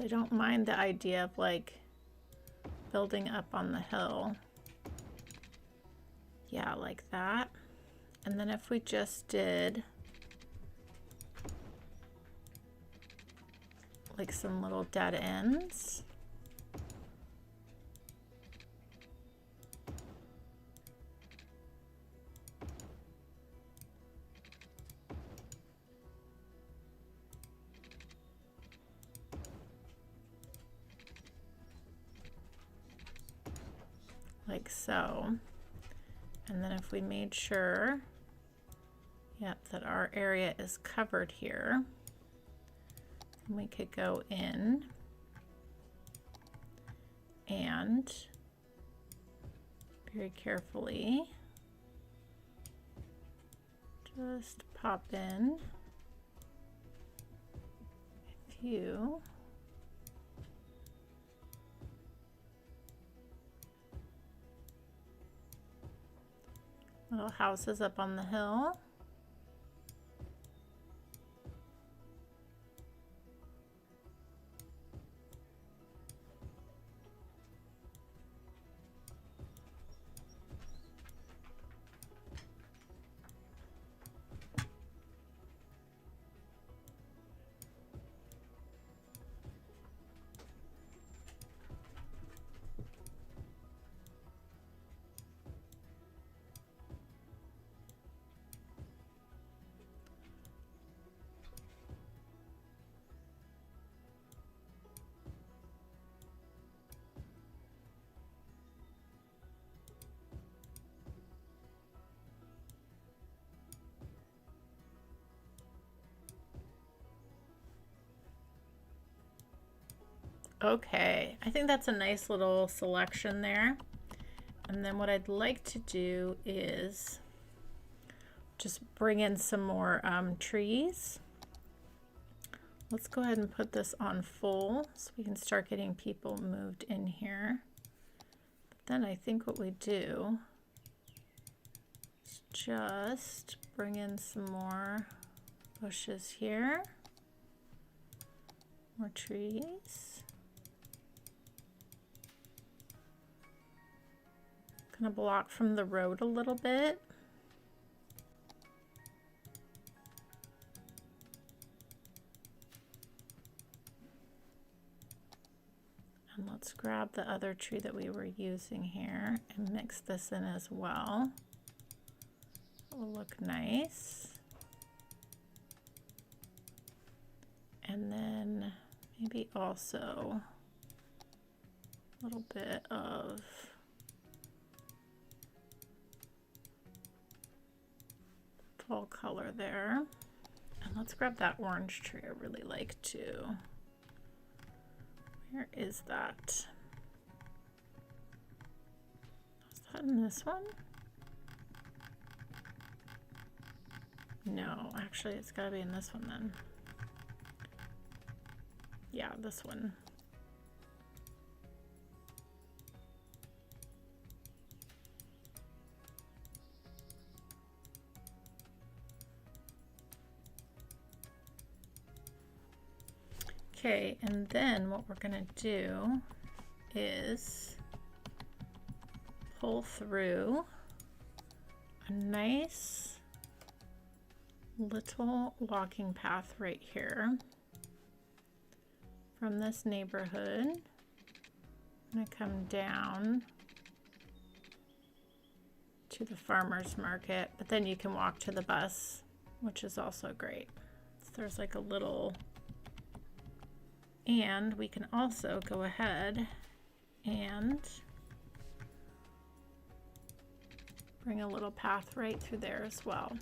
Speaker 1: I don't mind the idea of like building up on the hill. Yeah, like that. And then if we just did like some little dead ends. Like so. And then if we made sure, yep, that our area is covered here, then we could go in and very carefully just pop in a few. Little houses up on the hill. Okay, I think that's a nice little selection there. And then what I'd like to do is just bring in some more trees. Let's go ahead and put this on full so we can start getting people moved in here. But then I think what we do is just bring in some more bushes here, more trees. Gonna block from the road a little bit. And let's grab the other tree that we were using here and mix this in as well. It will look nice. maybe also a little bit of fall color there. And let's grab that orange tree I really like too. Where is that? Is that in this one? No, actually it's gotta be in this one then. Yeah, this one. Okay, and then what we're gonna do is pull through a nice little walking path right here from this neighborhood. I'm gonna come down to the farmer's market, but then you can walk to the bus, which is also great. So there's like a little, and we can also go ahead and bring a little path right through there as well.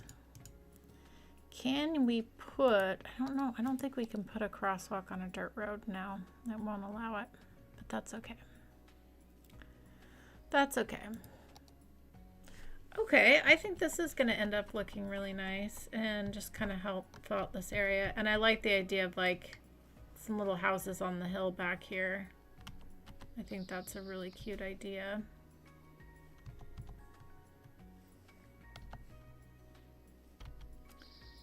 Speaker 1: Can we put, I don't know, I don't think we can put a crosswalk on a dirt road now. That won't allow it, but that's okay. That's okay. Okay, I think this is going to end up looking really nice and just kind of help fill out this area. And I like the idea of like some little houses on the hill back here. I think that's a really cute idea.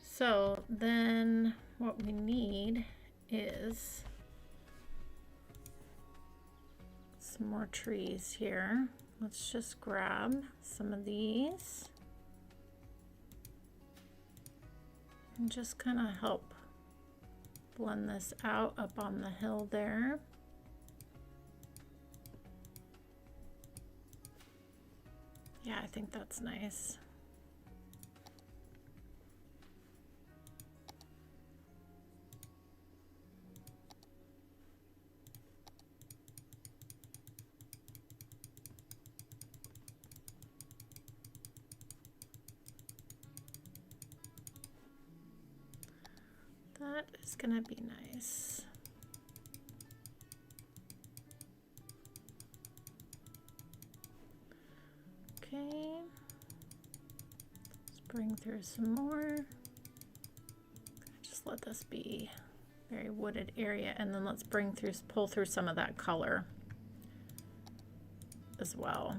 Speaker 1: So then what we need is some more trees here. Let's just grab some of these and just kind of help blend this out up on the hill there. Yeah, I think that's nice. That is gonna be nice. Okay, let's bring through some more. Just let this be a very wooded area, and then let's bring through, pull through some of that color as well.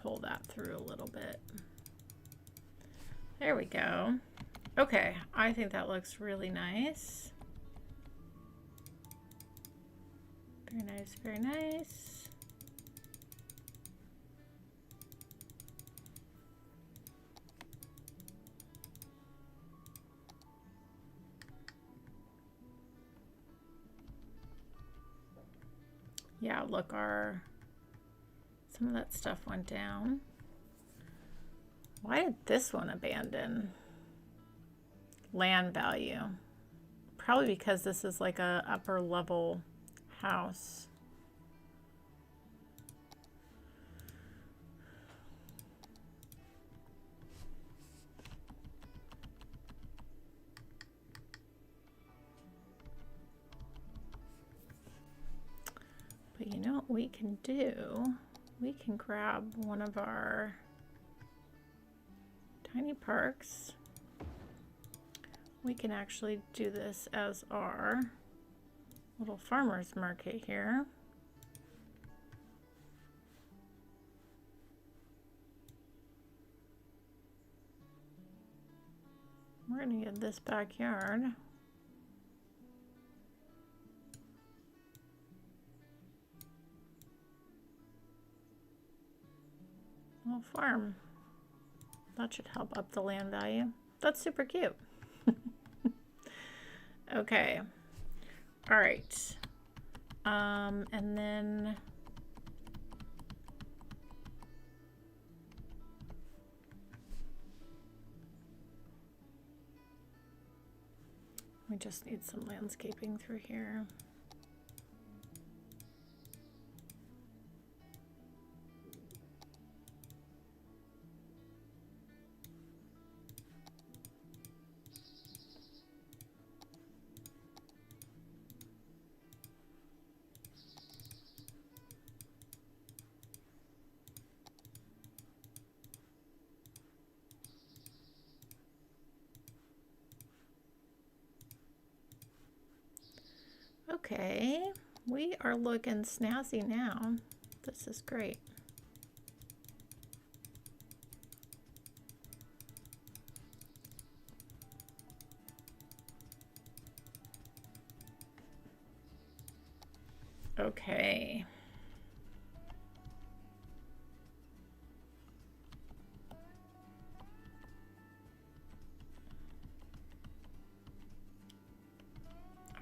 Speaker 1: Pull that through a little bit. There we go. Okay, I think that looks really nice. Very nice, very nice. Yeah, look, some of that stuff went down. Why did this one abandon? Land value. Probably because this is like a upper level house. But you know what we can do? We can grab one of our tiny parks. We can actually do this as our little farmer's market here. We're going to get this backyard. Little farm. That should help up the land value. That's super cute. Okay. All right. And then we just need some landscaping through here. Okay, we are looking snazzy now. This is great. Okay.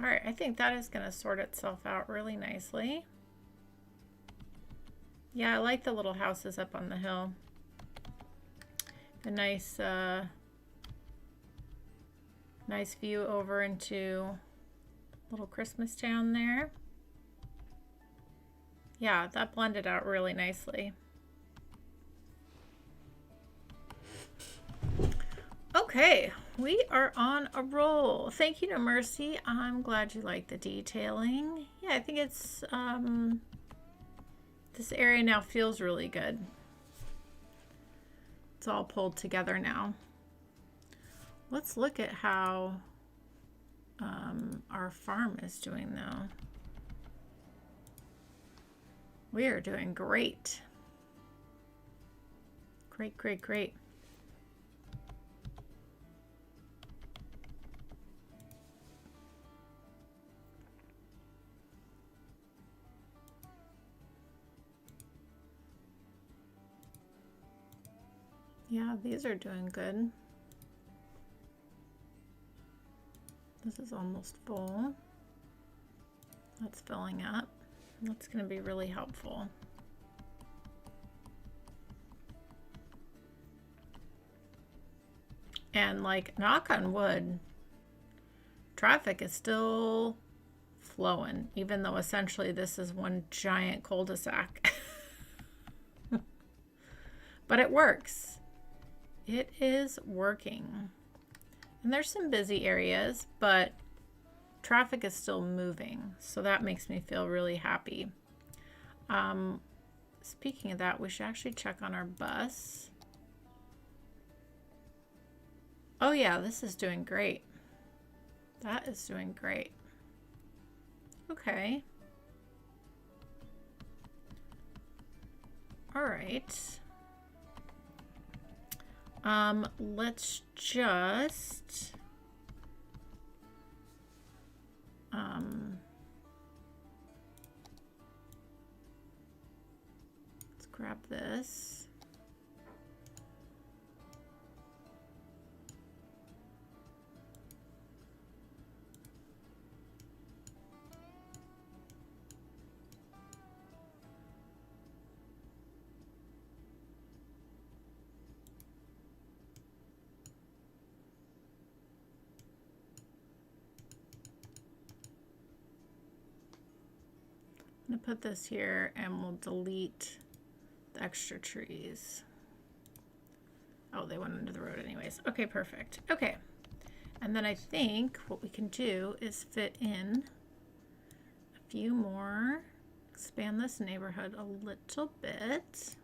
Speaker 1: All right, I think that is going to sort itself out really nicely. Yeah, I like the little houses up on the hill. A nice, nice view over into little Christmas town there. Yeah, that blended out really nicely. Okay, we are on a roll. Thank you, No Mercy. I'm glad you like the detailing. Yeah, I think it's, this area now feels really good. It's all pulled together now. Let's look at how our farm is doing though. We are doing great. Great, great, great. Yeah, these are doing good. This is almost full. That's filling up. That's going to be really helpful. And like, knock on wood, traffic is still flowing, even though essentially this is one giant cul-de-sac. But it works. It is working. And there's some busy areas, but traffic is still moving. So that makes me feel really happy. Speaking of that, we should actually check on our bus. Oh yeah, this is doing great. That is doing great. Okay. All right. Let's just let's grab this. I'm gonna put this here and we'll delete the extra trees. Oh, they went under the road anyways. Okay, perfect. Okay. And then I think what we can do is fit in a few more, expand this neighborhood a little bit,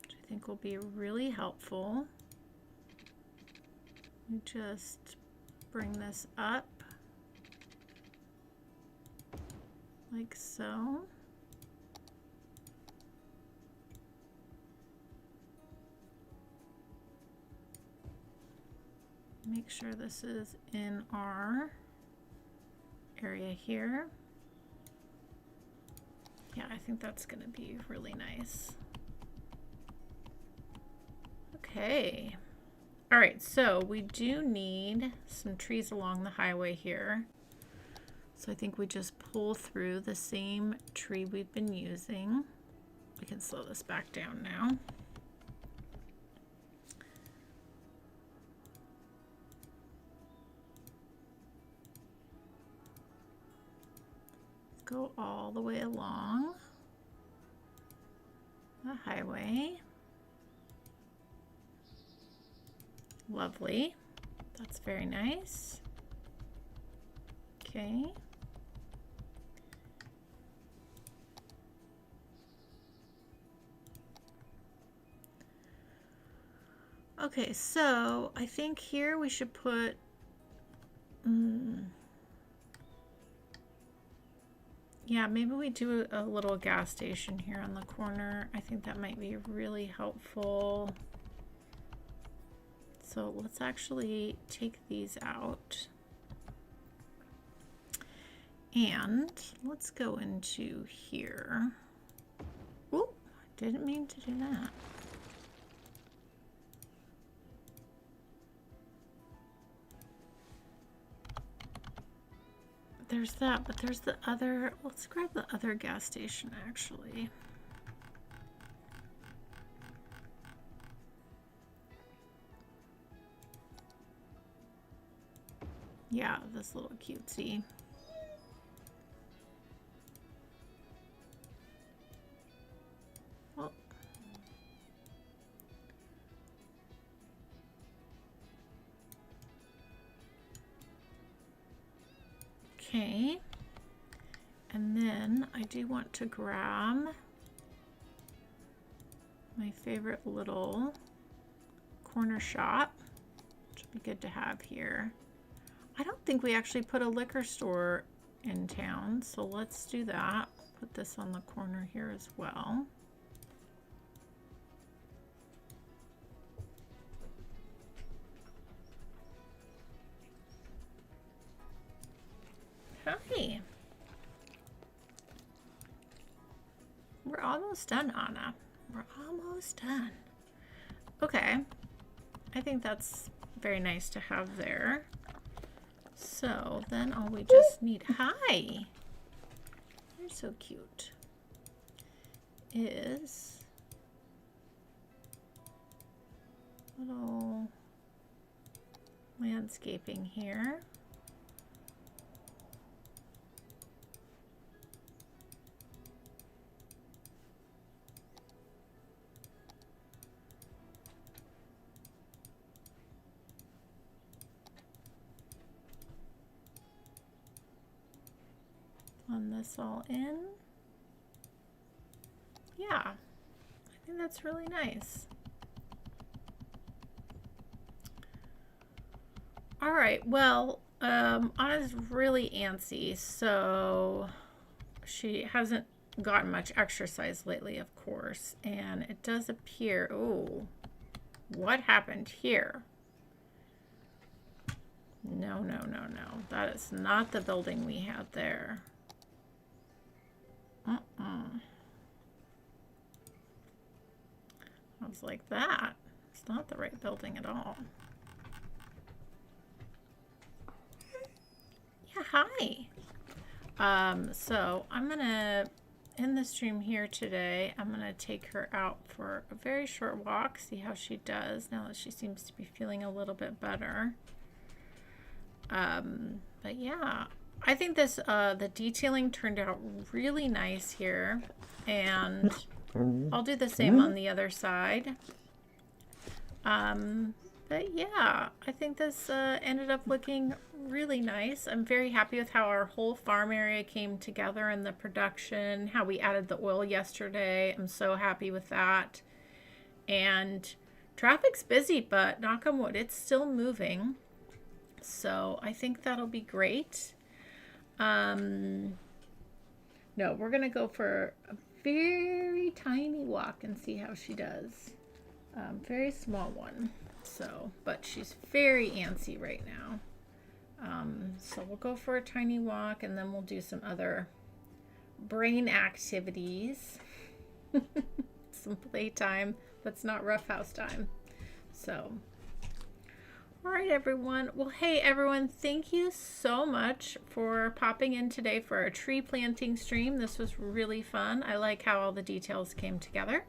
Speaker 1: which I think will be really helpful. You just bring this up like so. Make sure this is in our area here. Yeah, I think that's going to be really nice. Okay. All right, so we do need some trees along the highway here. So I think we just pull through the same tree we've been using. We can slow this back down now. Go all the way along the highway. Lovely. That's very nice. Okay. Okay, so I think here we should put yeah, maybe we do a little gas station here on the corner. I think that might be really helpful. So let's actually take these out. And let's go into here. Oh, didn't mean to do that. There's that, but there's the other. Let's grab the other gas station actually. Yeah, this little cutesy. Oh. Okay. And then I do want to grab my favorite little corner shop, which would be good to have here. I don't think we actually put a liquor store in town, so let's do that. Put this on the corner here as well. Hi. We're almost done, Anna. We're almost done. Okay. I think that's very nice to have there. So then all we just need, hi, you're so cute, is little landscaping here. Blend this all in. Yeah, I think that's really nice. All right, well, Anna's really antsy, so she hasn't gotten much exercise lately, of course, and it does appear, oh, what happened here? No, no, no, no, that is not the building we had there. I was like, that. It's not the right building at all. Yeah, hi. So I'm gonna end the stream here today. I'm gonna take her out for a very short walk, see how she does now that she seems to be feeling a little bit better. But yeah, I think this the detailing turned out really nice here, and I'll do the same on the other side. But yeah, I think this ended up looking really nice. I'm very happy with how our whole farm area came together in the production, how we added the oil yesterday. I'm so happy with that. And traffic's busy, but knock on wood, it's still moving. So I think that'll be great. No, we're gonna go for a very tiny walk and see how she does. Very small one. So, but she's very antsy right now. So we'll go for a tiny walk and then we'll do some other brain activities. Some playtime, but it's not rough house time. So, All right, everyone. Well, hey, everyone, thank you so much for popping in today for our tree planting stream. This was really fun. I like how all the details came together.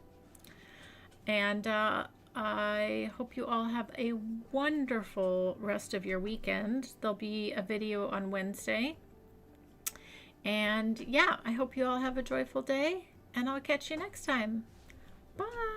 Speaker 1: And I hope you all have a wonderful rest of your weekend. There'll be a video on Wednesday. And yeah, I hope you all have a joyful day, and I'll catch you next time. Bye.